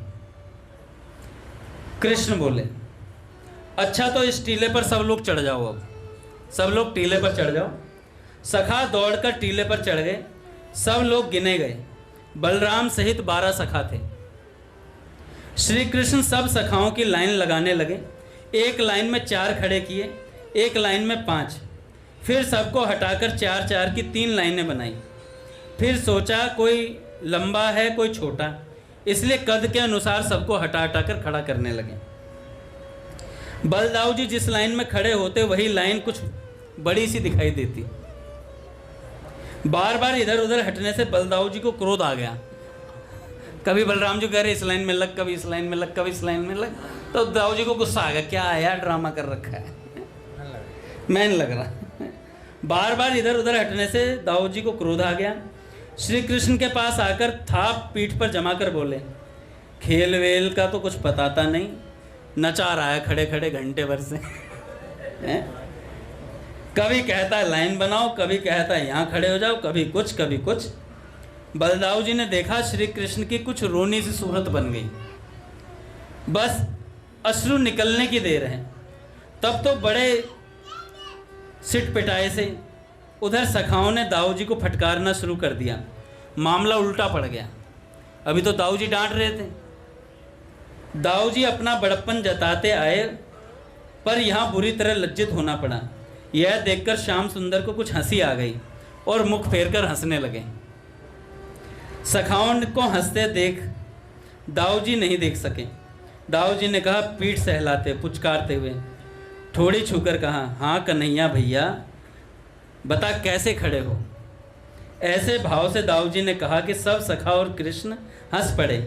कृष्ण बोले, अच्छा तो इस टीले पर सब लोग चढ़ जाओ। अब सब लोग टीले पर चढ़ जाओ। सखा दौड़कर टीले पर चढ़ गए। सब लोग गिने गए। बलराम सहित 12 सखा थे। श्री कृष्ण सब सखाओं की लाइन लगाने लगे। एक लाइन में 4 खड़े किए, एक लाइन में 5। फिर सबको हटाकर 4-4 की 3 लाइनें बनाई। फिर सोचा कोई लंबा है कोई छोटा, इसलिए कद के अनुसार सबको हटा हटा कर खड़ा करने लगे। बलदाऊ जी जिस लाइन में खड़े होते वही लाइन कुछ बड़ी सी दिखाई देती। बार बार इधर उधर हटने से बलदाऊ जी को क्रोध आ गया। कभी बलराम जी कह रहे इस लाइन में लग, कभी इस लाइन में लग, कभी इस लाइन में लग, तो दाऊ जी को गुस्सा आ गया, क्या है यार ड्रामा कर रखा है, मैं नहीं लग रहा। बार बार इधर उधर हटने से दाऊ जी को क्रोध आ गया। श्री कृष्ण के पास आकर थाप पीठ पर जमा कर बोले, खेल वेल का तो कुछ पताता नहीं, नचा रहा है खड़े खड़े घंटे भर से। कभी कहता है लाइन बनाओ, कभी कहता है यहाँ खड़े हो जाओ, कभी कुछ कभी कुछ। बलदाऊ जी ने देखा श्री कृष्ण की कुछ रोनी सी सूरत बन गई, बस अश्रु निकलने की देर है। तब तो बड़े सिट पिटाए से उधर सखाओं ने दाऊ जी को फटकारना शुरू कर दिया। मामला उल्टा पड़ गया। अभी तो दाऊ जी डांट रहे थे, दाऊ जी अपना बड़प्पन जताते आए, पर यहाँ बुरी तरह लज्जित होना पड़ा। यह देखकर श्याम सुंदर को कुछ हंसी आ गई और मुख फेर कर हंसने लगे। सखाओं को हंसते देख दाऊ जी नहीं देख सके। दाऊ जी ने कहा पीठ सहलाते पुचकारते हुए, थोड़ी छूकर कहा, हाँ कन्हैया भैया बता कैसे खड़े हो। ऐसे भाव से दाऊ जी ने कहा कि सब सखा और कृष्ण हंस पड़े।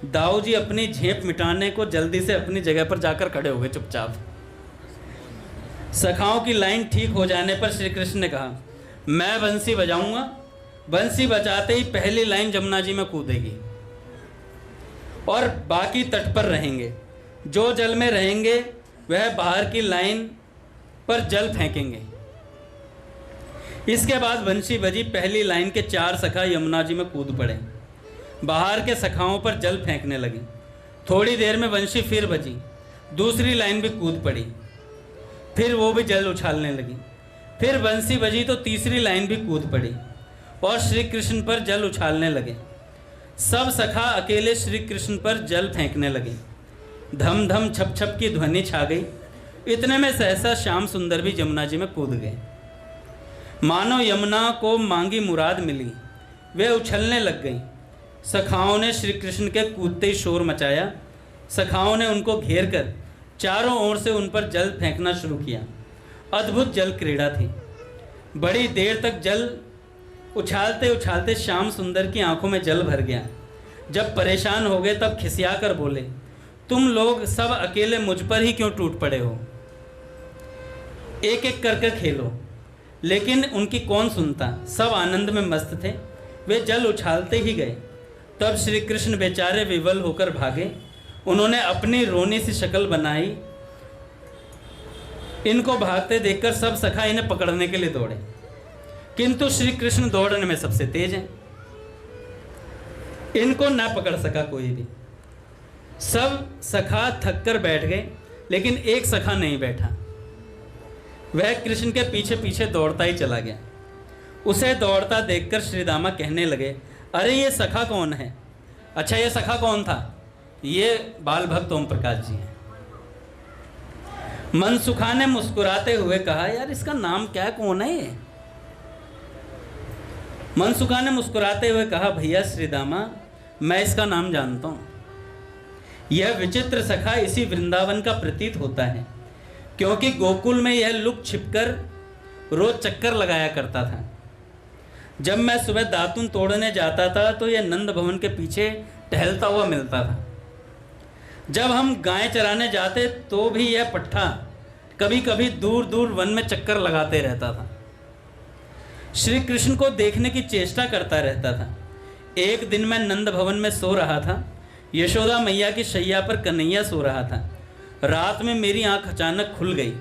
दाऊ जी अपनी झेप मिटाने को जल्दी से अपनी जगह पर जाकर खड़े हो गए चुपचाप। सखाओं की लाइन ठीक हो जाने पर श्री कृष्ण ने कहा, मैं बंसी बजाऊंगा, बंसी बजाते ही पहली लाइन जमुना जी में कूदेगी और बाकी तट पर रहेंगे। जो जल में रहेंगे वह बाहर की लाइन पर जल फेंकेंगे। इसके बाद बंसी बजी, पहली लाइन के 4 सखा यमुना जी में कूद पड़े, बाहर के सखाओं पर जल फेंकने लगे। थोड़ी देर में बंसी फिर बजी, दूसरी लाइन भी कूद पड़ी, फिर वो भी जल उछालने लगी। फिर बंसी बजी तो तीसरी लाइन भी कूद पड़ी और श्री कृष्ण पर जल उछालने लगे। सब सखा अकेले श्री कृष्ण पर जल फेंकने लगे। धम धम छप छप की ध्वनि छा गई। इतने में सहसा श्याम सुंदर भी यमुना जी में कूद गए। मानो यमुना को मांगी मुराद मिली, वे उछलने लग गई। सखाओं ने श्री कृष्ण के कूदते ही शोर मचाया। सखाओं ने उनको घेर कर चारों ओर से उन पर जल फेंकना शुरू किया। अद्भुत जल क्रीड़ा थी। बड़ी देर तक जल उछालते उछालते श्याम सुंदर की आंखों में जल भर गया। जब परेशान हो गए तब खिसिया कर बोले, तुम लोग सब अकेले मुझ पर ही क्यों टूट पड़े हो? एक एक कर खेलो। लेकिन उनकी कौन सुनता, सब आनंद में मस्त थे। वे जल उछालते ही गए। तब श्री कृष्ण बेचारे विवल होकर भागे। उन्होंने अपनी रोनी सी शक्ल बनाई। इनको भागते देखकर सब सखा इन्हें पकड़ने के लिए दौड़े, किंतु श्री कृष्ण दौड़ने में सबसे तेज हैं। इनको ना पकड़ सका कोई भी। सब सखा थककर बैठ गए, लेकिन एक सखा नहीं बैठा। वह कृष्ण के पीछे पीछे दौड़ता ही चला गया। उसे दौड़ता देखकर श्री दामा कहने लगे, अरे ये सखा कौन है? अच्छा, ये सखा कौन था? ये बाल भक्त ओम प्रकाश जी हैं। मनसुखा ने मुस्कुराते हुए कहा, यार इसका नाम क्या है, कौन है ये? मनसुखा ने मुस्कुराते हुए कहा, भैया श्री दामा, मैं इसका नाम जानता हूँ। यह विचित्र सखा इसी वृंदावन का प्रतीत होता है, क्योंकि गोकुल में यह लुक छिपकर रोज चक्कर लगाया करता था। जब मैं सुबह दातुन तोड़ने जाता था तो यह नंद भवन के पीछे टहलता हुआ मिलता था। जब हम गाय चराने जाते तो भी यह पट्ठा कभी कभी दूर दूर वन में चक्कर लगाते रहता था। श्री कृष्ण को देखने की चेष्टा करता रहता था। एक दिन मैं नंद भवन में सो रहा था। यशोदा मैया की शैया पर कन्हैया सो रहा था। रात में मेरी आंख अचानक खुल गई।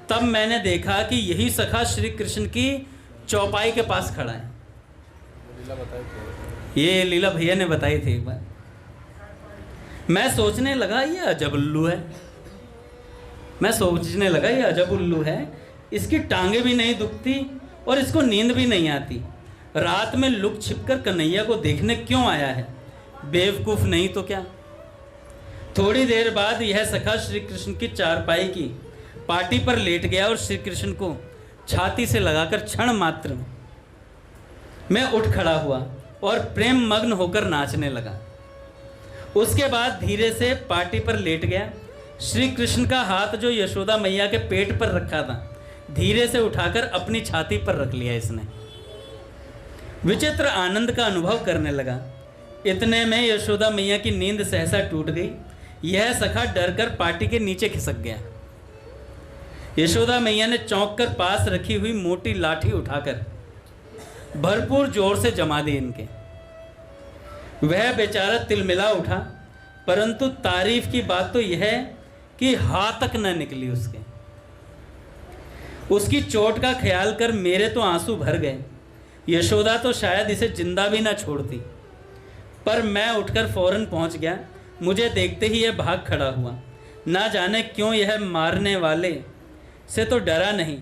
तब मैंने देखा कि यही सखा श्री कृष्ण की चौपाई के पास खड़ा है। ये लीला भैया ने बताई थी एक बार। मैं सोचने लगा ये अजब उल्लू है। इसकी टांगे भी नहीं दुखती और इसको नींद भी नहीं आती। रात में लुक छिपकर कन्हैया को देखने क्यों आया है? बेवकूफ नहीं तो क्या। थोड़ी देर बाद यह सखा श्री कृष्ण की चारपाई की पाटी पर लेट गया और श्री कृष्ण को छाती से लगाकर क्षण मात्र में उठ खड़ा हुआ और प्रेम मग्न होकर नाचने लगा। उसके बाद धीरे से पाटी पर लेट गया। श्री कृष्ण का हाथ जो यशोदा मैया के पेट पर रखा था, धीरे से उठाकर अपनी छाती पर रख लिया इसने। विचित्र आनंद का अनुभव करने लगा। इतने में यशोदा मैया की नींद सहसा टूट गई। यह सखा डरकर पाटी के नीचे खिसक गया। यशोदा मैया ने चौंक कर पास रखी हुई मोटी लाठी उठाकर भरपूर जोर से जमा दी इनके। वह बेचारा तिलमिला उठा, परंतु तारीफ की बात तो यह है कि हाथ तक न निकली उसके। उसकी चोट का ख्याल कर मेरे तो आंसू भर गए। यशोदा तो शायद इसे जिंदा भी ना छोड़ती, पर मैं उठकर फौरन पहुंच गया। मुझे देखते ही यह भाग खड़ा हुआ। ना जाने क्यों यह मारने वाले से तो डरा नहीं,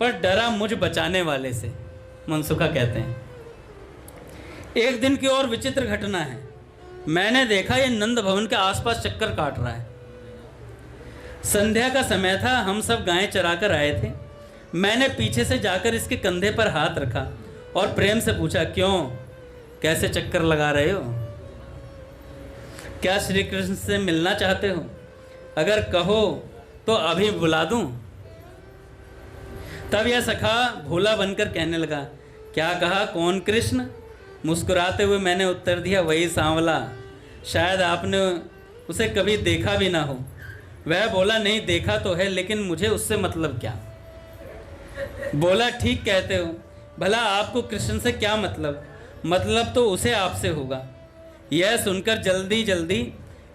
पर डरा मुझ बचाने वाले से, मनसुखा कहते हैं। एक दिन की और विचित्र घटना है। मैंने देखा यह नंद भवन के आसपास चक्कर काट रहा है। संध्या का समय था। हम सब गायें चराकर आए थे। मैंने पीछे से जाकर इसके कंधे पर हाथ रखा और प्रेम से पूछा, क्यों, कैसे चक्कर लगा रहे हो? क्या श्री कृष्ण से मिलना चाहते हो? अगर कहो तो अभी बुला दूं। तब यह सखा भोला बनकर कहने लगा, क्या कहा, कौन कृष्ण? मुस्कुराते हुए मैंने उत्तर दिया, वही सांवला। शायद आपने उसे कभी देखा भी ना हो। वह बोला, नहीं देखा तो है, लेकिन मुझे उससे मतलब क्या? बोला, ठीक कहते हो। भला आपको कृष्ण से क्या मतलब? मतलब तो उसे आपसे होगा। यह सुनकर जल्दी जल्दी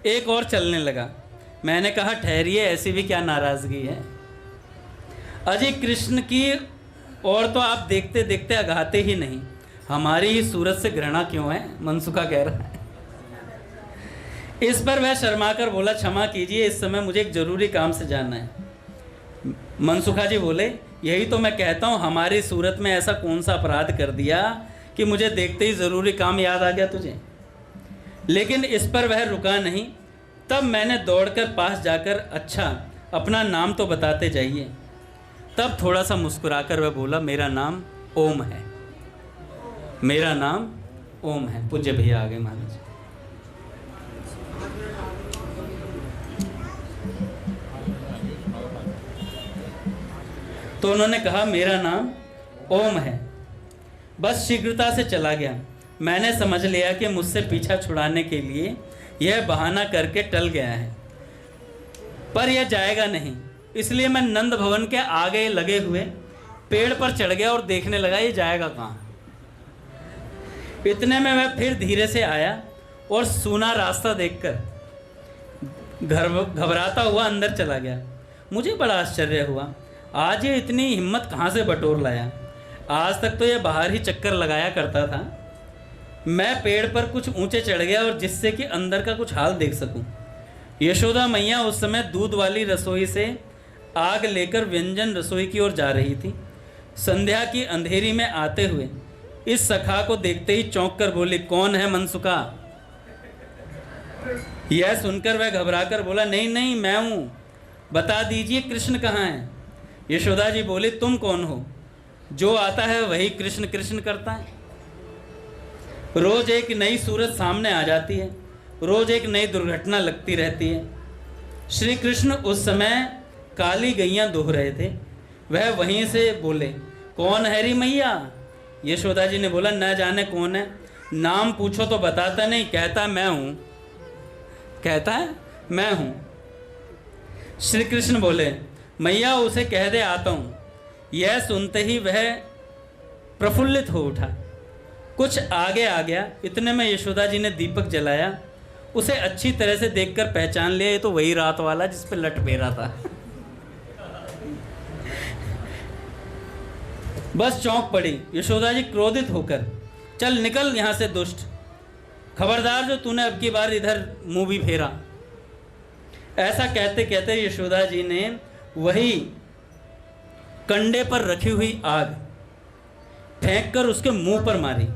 एक और चलने लगा। मैंने कहा, ठहरिए, ऐसी भी क्या नाराज़गी है? अजय कृष्ण की और तो आप देखते देखते अघाते ही नहीं, हमारी ही सूरत से घृणा क्यों है? मनसुखा कह रहा है। इस पर वह शर्माकर बोला, क्षमा कीजिए, इस समय मुझे एक जरूरी काम से जाना है। मनसुखा जी बोले, यही तो मैं कहता हूँ, हमारी सूरत में ऐसा कौन सा अपराध कर दिया कि मुझे देखते ही ज़रूरी काम याद आ गया तुझे? लेकिन इस पर वह रुका नहीं। तब मैंने दौड़कर पास जाकर, अच्छा अपना नाम तो बताते जाइए। तब थोड़ा सा मुस्कुराकर वह बोला, मेरा नाम ओम है। मेरा नाम ओम है। पूज्य भैया आगे महाराज। तो उन्होंने कहा, मेरा नाम ओम है। बस शीघ्रता से चला गया। मैंने समझ लिया कि मुझसे पीछा छुड़ाने के लिए यह बहाना करके टल गया है, पर यह जाएगा नहीं। इसलिए मैं नंद भवन के आगे लगे हुए पेड़ पर चढ़ गया और देखने लगा, ये जाएगा कहाँ। इतने में मैं फिर धीरे से आया और सूना रास्ता देखकर घबराता हुआ अंदर चला गया। मुझे बड़ा आश्चर्य हुआ, आज ये इतनी हिम्मत कहाँ से बटोर लाया। आज तक तो ये बाहर ही चक्कर लगाया करता था। मैं पेड़ पर कुछ ऊंचे चढ़ गया और जिससे कि अंदर का कुछ हाल देख सकूं। यशोदा मैया उस समय दूध वाली रसोई से आग लेकर व्यंजन रसोई की ओर जा रही थी। संध्या की अंधेरी में आते हुए इस सखा को देखते ही चौंक कर बोली, कौन है मनसुखा? यह सुनकर वह घबरा कर बोला, नहीं नहीं मैं हूँ, बता दीजिए कृष्ण कहाँ है? यशोदा जी बोली, तुम कौन हो? जो आता है वही कृष्ण कृष्ण करता है। रोज एक नई सूरत सामने आ जाती है, रोज एक नई दुर्घटना लगती रहती है। श्री कृष्ण उस समय काली गैयां दोह रहे थे। वह वहीं से बोले, कौन है री मैया? यशोदा जी ने बोला, न जाने कौन है, नाम पूछो तो बताता नहीं, कहता मैं हूँ, कहता है मैं हूँ। श्री कृष्ण बोले, मैया उसे कह दे आता हूँ। यह सुनते ही वह प्रफुल्लित हो उठा, कुछ आगे आ गया। इतने में यशोदा जी ने दीपक जलाया। उसे अच्छी तरह से देखकर पहचान लिया, ये तो वही रात वाला जिस पे लट पेरा था। बस चौंक पड़ी। यशोदा जी क्रोधित होकर, चल निकल यहाँ से दुष्ट, खबरदार जो तूने अब की बार इधर मुंह भी फेरा। ऐसा कहते कहते यशोदा जी ने वही कंडे पर रखी हुई आग फेंककर उसके मुंह पर मारी।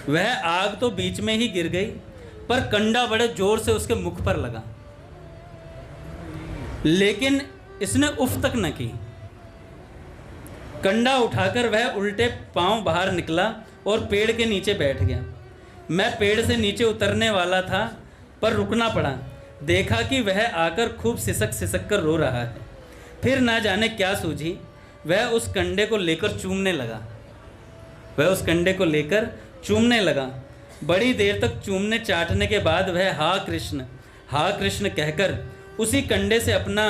वह आग तो बीच में ही गिर गई, पर कंडा बड़े जोर से उसके मुख पर लगा, लेकिन इसने उफ तक न की। कंडा उठाकर वह उल्टे पांव बाहर निकला और पेड़ के नीचे बैठ गया। मैं पेड़ से नीचे उतरने वाला था, पर रुकना पड़ा। देखा कि वह आकर खूब सिसक सिसक कर रो रहा है। फिर ना जाने क्या सूझी, वह उस कंडे को लेकर चूमने लगा। बड़ी देर तक चूमने चाटने के बाद वह हा कृष्ण कहकर उसी कंडे से अपना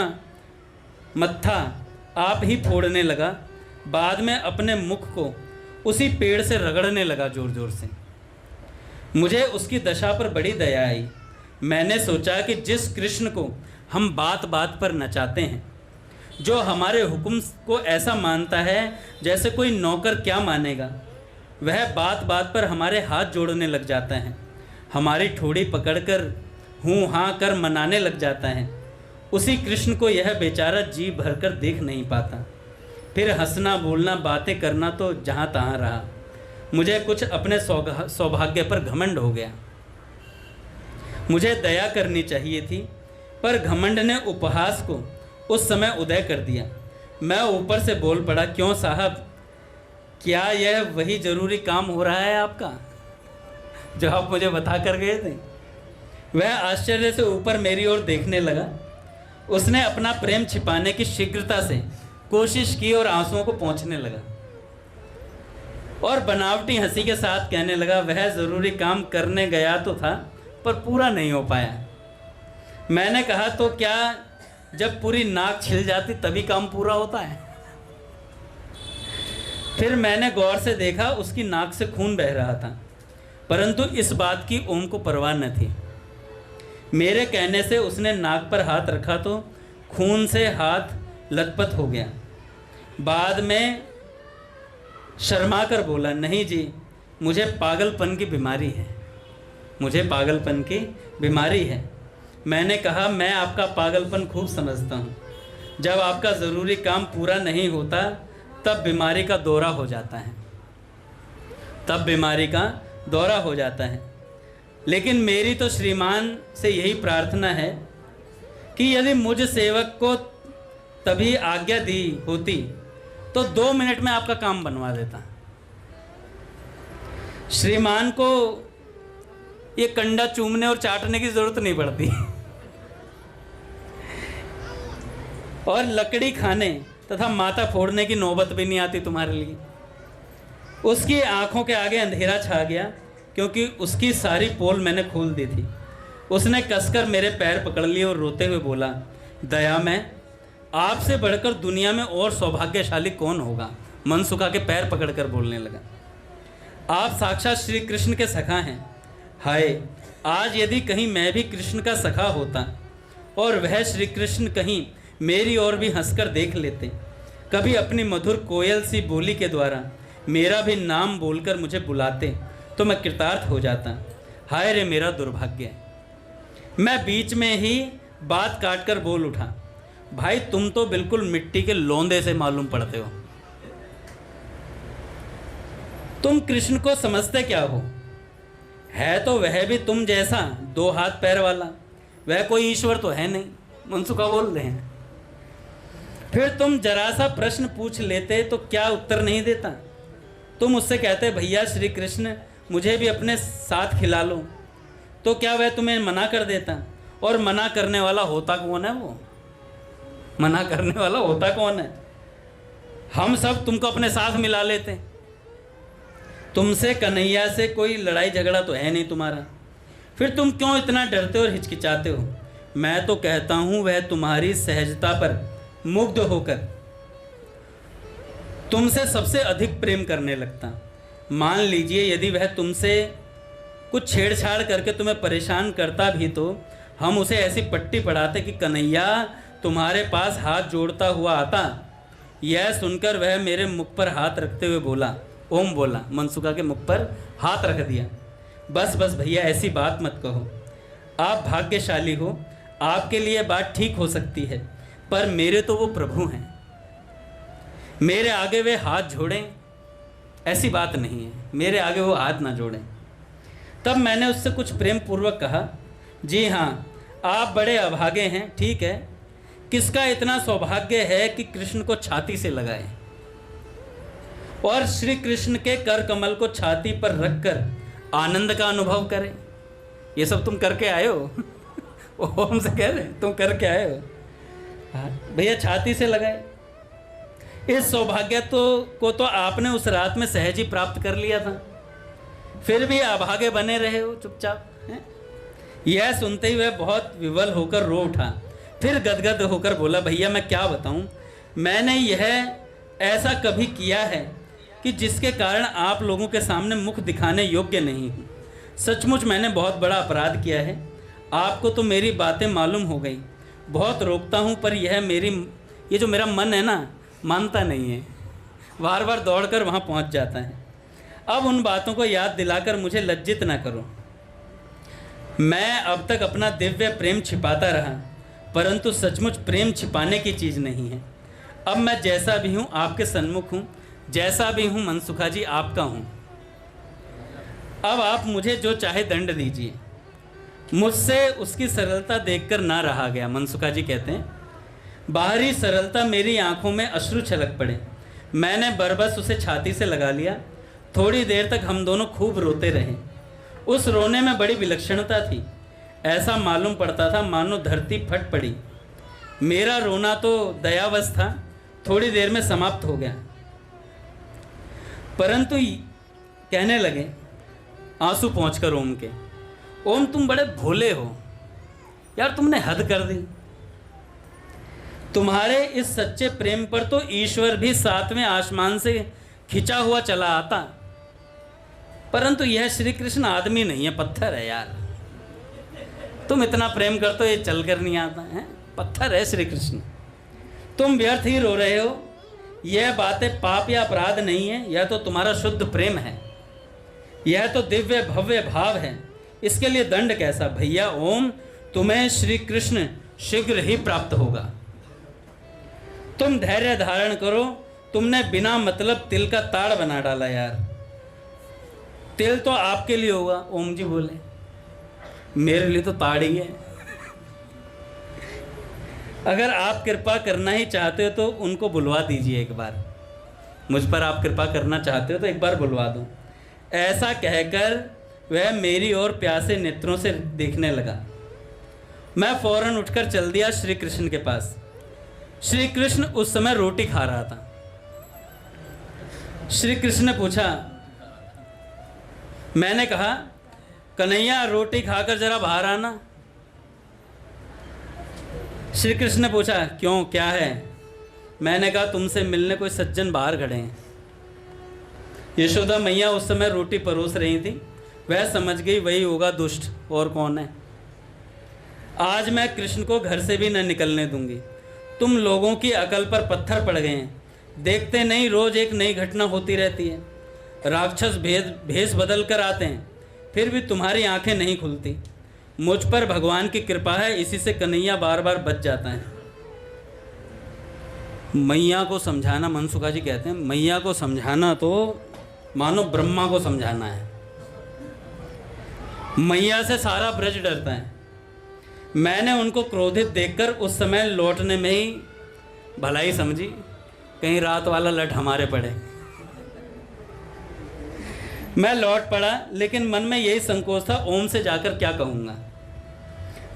मत्था आप ही फोड़ने लगा। बाद में अपने मुख को उसी पेड़ से रगड़ने लगा जोर जोर से। मुझे उसकी दशा पर बड़ी दया आई। मैंने सोचा कि जिस कृष्ण को हम बात बात पर नचाते हैं, जो हमारे हुक्म को ऐसा मानता है जैसे कोई नौकर क्या मानेगा, वह बात बात पर हमारे हाथ जोड़ने लग जाता है, हमारी ठोड़ी पकड़कर हूँ हाँ कर मनाने लग जाता है। उसी कृष्ण को यह बेचारा जी भरकर देख नहीं पाता। फिर हंसना बोलना बातें करना तो जहाँ तहाँ रहा। मुझे कुछ अपने सौभाग्य पर घमंड हो गया। मुझे दया करनी चाहिए थी, पर घमंड ने उपहास को उस समय उदय कर दिया। मैं ऊपर से बोल पड़ा, क्यों साहब, क्या यह वही ज़रूरी काम हो रहा है आपका जो आप मुझे बता कर गए थे? वह आश्चर्य से ऊपर मेरी ओर देखने लगा। उसने अपना प्रेम छिपाने की शीघ्रता से कोशिश की और आंसुओं को पोंछने लगा और बनावटी हंसी के साथ कहने लगा, वह ज़रूरी काम करने गया तो था, पर पूरा नहीं हो पाया। मैंने कहा, तो क्या जब पूरी नाक छिल जाती तभी काम पूरा होता है? फिर मैंने गौर से देखा, उसकी नाक से खून बह रहा था, परंतु इस बात की ओम को परवाह न थी। मेरे कहने से उसने नाक पर हाथ रखा तो खून से हाथ लथपथ हो गया। बाद में शर्मा कर बोला, नहीं जी, मुझे पागलपन की बीमारी है। मैंने कहा, मैं आपका पागलपन खूब समझता हूँ। जब आपका ज़रूरी काम पूरा नहीं होता तब बीमारी का दौरा हो जाता है। लेकिन मेरी तो श्रीमान से यही प्रार्थना है कि यदि मुझ सेवक को तभी आज्ञा दी होती तो 2 मिनट में आपका काम बनवा देता। श्रीमान को ये कंडा चूमने और चाटने की जरूरत नहीं पड़ती और लकड़ी खाने तथा माथा फोड़ने की नौबत भी नहीं आती तुम्हारे लिए। उसकी आंखों के आगे अंधेरा छा गया, क्योंकि उसकी सारी पोल मैंने खोल दी थी। उसने कसकर मेरे पैर पकड़ लिए और रोते हुए बोला, दया में आपसे बढ़कर दुनिया में और सौभाग्यशाली कौन होगा? मनसुखा के पैर पकड़कर बोलने लगा। आप साक्षात श्री कृष्ण के सखा हैं। हाय, आज यदि कहीं मैं भी कृष्ण का सखा होता और वह श्री कृष्ण कहीं मेरी ओर भी हंसकर देख लेते, कभी अपनी मधुर कोयल सी बोली के द्वारा मेरा भी नाम बोलकर मुझे बुलाते, तो मैं कृतार्थ हो जाता। हाय रे मेरा दुर्भाग्य। मैं बीच में ही बात काटकर बोल उठा, भाई तुम तो बिल्कुल मिट्टी के लौंदे से मालूम पड़ते हो। तुम कृष्ण को समझते क्या हो? है तो वह भी तुम जैसा 2 हाथ पैर वाला, वह कोई ईश्वर तो है नहीं। मनसुखा बोल रहे हैं। फिर तुम जरा सा प्रश्न पूछ लेते तो क्या उत्तर नहीं देता? तुम उससे कहते भैया श्री कृष्ण मुझे भी अपने साथ खिला लो, तो क्या वह तुम्हें मना कर देता? और मना करने वाला होता कौन है? वो मना करने वाला होता कौन है? हम सब तुमको अपने साथ मिला लेते। तुमसे कन्हैया से कोई लड़ाई झगड़ा तो है नहीं तुम्हारा, फिर तुम क्यों इतना डरते और हिचकिचाते हो? मैं तो कहता हूं वह तुम्हारी सहजता पर मुग्ध होकर तुमसे सबसे अधिक प्रेम करने लगता। मान लीजिए यदि वह तुमसे कुछ छेड़छाड़ करके तुम्हें परेशान करता भी, तो हम उसे ऐसी पट्टी पढ़ाते कि कन्हैया तुम्हारे पास हाथ जोड़ता हुआ आता। यह सुनकर वह मेरे मुख पर हाथ रखते हुए बोला, ओम बोला, मनसुखा के मुख पर हाथ रख दिया। बस बस भैया ऐसी बात मत कहो, आप भाग्यशाली हो, आपके लिए बात ठीक हो सकती है, पर मेरे तो वो प्रभु हैं, मेरे आगे वे हाथ जोड़ें ऐसी बात नहीं है, मेरे आगे वो हाथ ना जोड़ें। तब मैंने उससे कुछ प्रेम पूर्वक कहा, जी हाँ आप बड़े अभागे हैं, ठीक है, किसका इतना सौभाग्य है कि कृष्ण को छाती से लगाए और श्री कृष्ण के कर कमल को छाती पर रखकर आनंद का अनुभव करें। ये सब तुम करके आए हो। ओम से कह रहे तुम करके आए हो। भैया छाती से लगाए। इस सौभाग्य को तो आपने उस रात में सहज ही प्राप्त कर लिया था, फिर भी अभागे बने रहे हो चुपचाप। यह सुनते ही वह बहुत विवल होकर रो उठा, फिर गदगद होकर बोला, भैया मैं क्या बताऊं, मैंने यह ऐसा कभी किया है कि जिसके कारण आप लोगों के सामने मुख दिखाने योग्य नहीं हूँ। सचमुच मैंने बहुत बड़ा अपराध किया है। आपको तो मेरी बातें मालूम हो गई, बहुत रोकता हूँ, पर ये जो मेरा मन है ना, मानता नहीं है, बार बार दौड़कर वहाँ पहुँच जाता है। अब उन बातों को याद दिलाकर मुझे लज्जित ना करो। मैं अब तक अपना दिव्य प्रेम छिपाता रहा, परंतु सचमुच प्रेम छिपाने की चीज़ नहीं है। अब मैं जैसा भी हूँ आपके सन्मुख हूँ, जैसा भी हूँ मनसुखा जी आपका हूँ। अब आप मुझे जो चाहे दंड दीजिए। मुझसे उसकी सरलता देखकर ना रहा गया। मनसुखा जी कहते हैं, बाहरी सरलता मेरी आंखों में अश्रु छलक पड़े। मैंने बरबस उसे छाती से लगा लिया। थोड़ी देर तक हम दोनों खूब रोते रहे। उस रोने में बड़ी विलक्षणता थी। ऐसा मालूम पड़ता था मानो धरती फट पड़ी। मेरा रोना तो दयावश था, थोड़ी देर में समाप्त हो गया। परंतु कहने लगे आंसू पहुंचकर ओम के, ओम तुम बड़े भोले हो यार, तुमने हद कर दी। तुम्हारे इस सच्चे प्रेम पर तो ईश्वर भी 7वें आसमान से खिंचा हुआ चला आता, परंतु यह श्री कृष्ण आदमी नहीं है, पत्थर है यार। तुम इतना प्रेम कर तो ये चल कर नहीं आता है, पत्थर है श्री कृष्ण। तुम व्यर्थ ही रो रहे हो। यह बातें पाप या अपराध नहीं है, यह तो तुम्हारा शुद्ध प्रेम है, यह तो दिव्य भव्य भाव है। इसके लिए दंड कैसा? भैया ओम, तुम्हें श्री कृष्ण शीघ्र ही प्राप्त होगा। तुम धैर्य धारण करो। तुमने बिना मतलब तिल का ताड़ बना डाला यार। तिल तो आपके लिए होगा, ओम जी बोले, मेरे लिए तो ताड़ ही है। अगर आप कृपा करना ही चाहते हो तो उनको बुलवा दीजिए एक बार। मुझ पर आप कृपा करना चाहते हो तो एक बार बुलवा दो। ऐसा कहकर वह मेरी ओर प्यासे नेत्रों से देखने लगा। मैं फौरन उठकर चल दिया श्री कृष्ण के पास। श्री कृष्ण उस समय रोटी खा रहा था। श्री कृष्ण ने पूछा, मैंने कहा कन्हैया रोटी खाकर जरा बाहर आना। श्री कृष्ण ने पूछा, क्यों, क्या है? मैंने कहा तुमसे मिलने कोई सज्जन बाहर खड़े हैं। यशोदा मैया उस समय रोटी परोस रही थी। वह समझ गई वही होगा दुष्ट, और कौन है। आज मैं कृष्ण को घर से भी न निकलने दूंगी। तुम लोगों की अकल पर पत्थर पड़ गए हैं। देखते नहीं रोज एक नई घटना होती रहती है। राक्षस भेष बदल कर आते हैं, फिर भी तुम्हारी आंखें नहीं खुलती। मुझ पर भगवान की कृपा है, इसी से कन्हैया बार बार बच जाता है। मैया को समझाना, मनसुखा जी कहते हैं, मैया को समझाना तो मानो ब्रह्मा को समझाना है। मैया से सारा ब्रज डरता है। मैंने उनको क्रोधित देखकर उस समय लौटने में ही भलाई समझी, कहीं रात वाला लठ हमारे पड़े। मैं लौट पड़ा, लेकिन मन में यही संकोच था, ओम से जाकर क्या कहूँगा।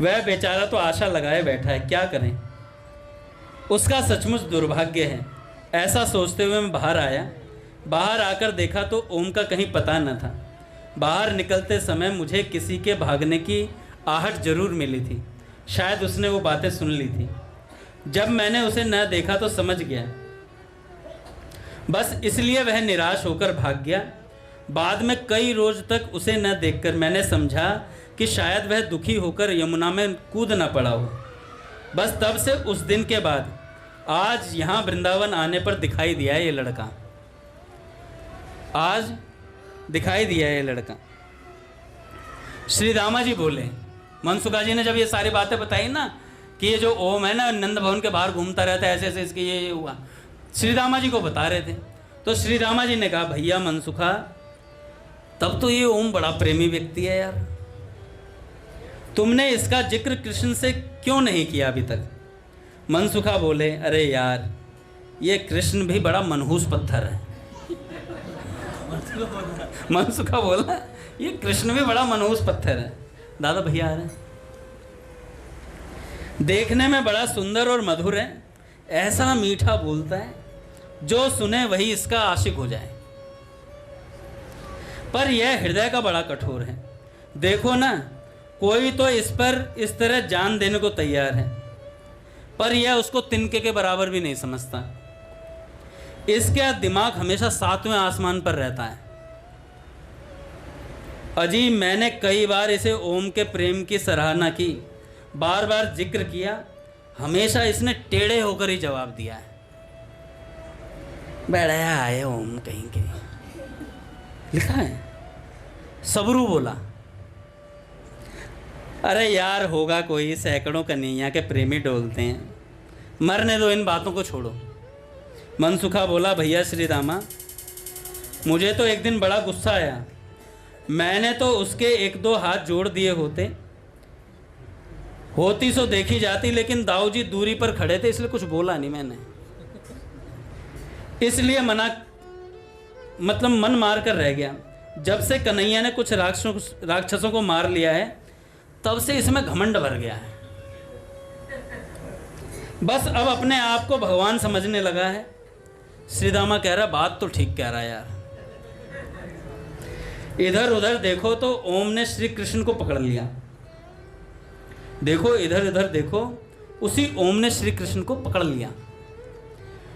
वह बेचारा तो आशा लगाए बैठा है, क्या करें। उसका सचमुच दुर्भाग्य है। ऐसा सोचते हुए मैं बाहर आया। बाहर आकर देखा तो ओम का कहीं पता न था। बाहर निकलते समय मुझे किसी के भागने की आहट जरूर मिली थी। शायद उसने वो बातें सुन ली थी। जब मैंने उसे न देखा तो समझ गया, बस इसलिए वह निराश होकर भाग गया। बाद में कई रोज तक उसे न देखकर मैंने समझा कि शायद वह दुखी होकर यमुना में कूद न पड़ा हो। बस तब से उस दिन के बाद आज यहाँ वृंदावन आने पर दिखाई दिया है ये लड़का। आज दिखाई दिया है ये लड़का। श्री रामा जी बोले, मनसुखा जी ने जब ये सारी बातें बताई ना कि ये जो ओम है ना नंद भवन के बाहर घूमता रहता है, ऐसे ऐसे इसके ये हुआ, श्री रामा जी को बता रहे थे। तो श्री रामा जी ने कहा, भैया मनसुखा, तब तो ये ओम बड़ा प्रेमी व्यक्ति है यार, तुमने इसका जिक्र कृष्ण से क्यों नहीं किया अभी तक। मनसुखा बोले, अरे यार ये कृष्ण भी बड़ा मनहूस पत्थर है। मनसुखा बोला, ये कृष्ण भी बड़ा मनहूस पत्थर है। दादा भैया आ रहे हैं। देखने में बड़ा सुंदर और मधुर है, ऐसा मीठा बोलता है, जो सुने वही इसका आशिक हो जाए। पर यह हृदय का बड़ा कठोर है। देखो ना, कोई तो इस पर इस तरह जान देने को तैयार है, पर यह उसको तिनके के बराबर भी नहीं समझता। इसका दिमाग हमेशा 7वें आसमान पर रहता है। अजी, मैंने कई बार इसे ओम के प्रेम की सराहना की, बार बार जिक्र किया, हमेशा इसने टेढ़े होकर ही जवाब दिया है। बैठा आए ओम कहीं के, लिखा है। सबरू बोला, अरे यार होगा कोई, सैकड़ों कन्हैया के प्रेमी डोलते हैं, मरने दो, इन बातों को छोड़ो। मनसुखा बोला, भैया श्री रामा, मुझे तो एक दिन बड़ा गुस्सा आया। मैंने तो उसके 1-2 हाथ जोड़ दिए होती सो देखी जाती, लेकिन दाऊ जी दूरी पर खड़े थे, इसलिए कुछ बोला नहीं मैंने। इसलिए मन मार कर रह गया। जब से कन्हैया ने कुछ राक्षसों को मार लिया है, तब से इसमें घमंड भर गया है। बस अब अपने आप को भगवान समझने लगा है। श्री रामा कह रहा, बात तो ठीक कह रहा है यार। इधर उधर देखो तो ओम ने श्री कृष्ण को पकड़ लिया। देखो इधर उधर देखो, उसी ओम ने श्री कृष्ण को पकड़ लिया।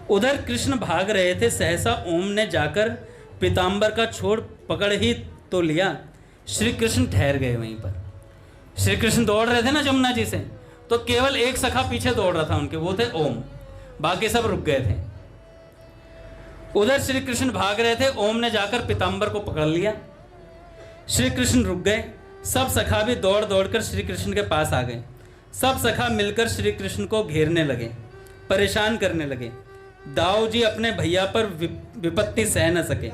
उधर कृष्ण भाग रहे थे, सहसा ओम ने जाकर पीताम्बर का छोड़ पकड़ ही तो लिया। श्री कृष्ण ठहर गए वहीं पर। श्री कृष्ण दौड़ रहे थे ना जमुना जी से, तो केवल एक सखा पीछे दौड़ रहा था उनके, वो थे ओम, बाकी सब रुक गए थे। उधर श्री कृष्ण भाग रहे थे, ओम ने जाकर पीताम्बर को पकड़ लिया। श्री कृष्ण रुक गए। सब सखा भी दौड़ दौड़कर श्री कृष्ण के पास आ गए। सब सखा मिलकर श्री कृष्ण को घेरने लगे, परेशान करने लगे। दाऊ जी अपने भैया पर विपत्ति सह न सके।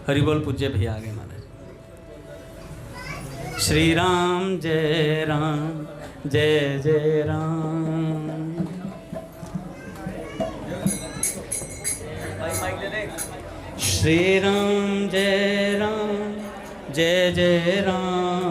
हरि बोल, पूज्य भैया आ गए महाराज। श्री राम जय राम, जय जय राम। श्री राम जय राम, जय जय राम।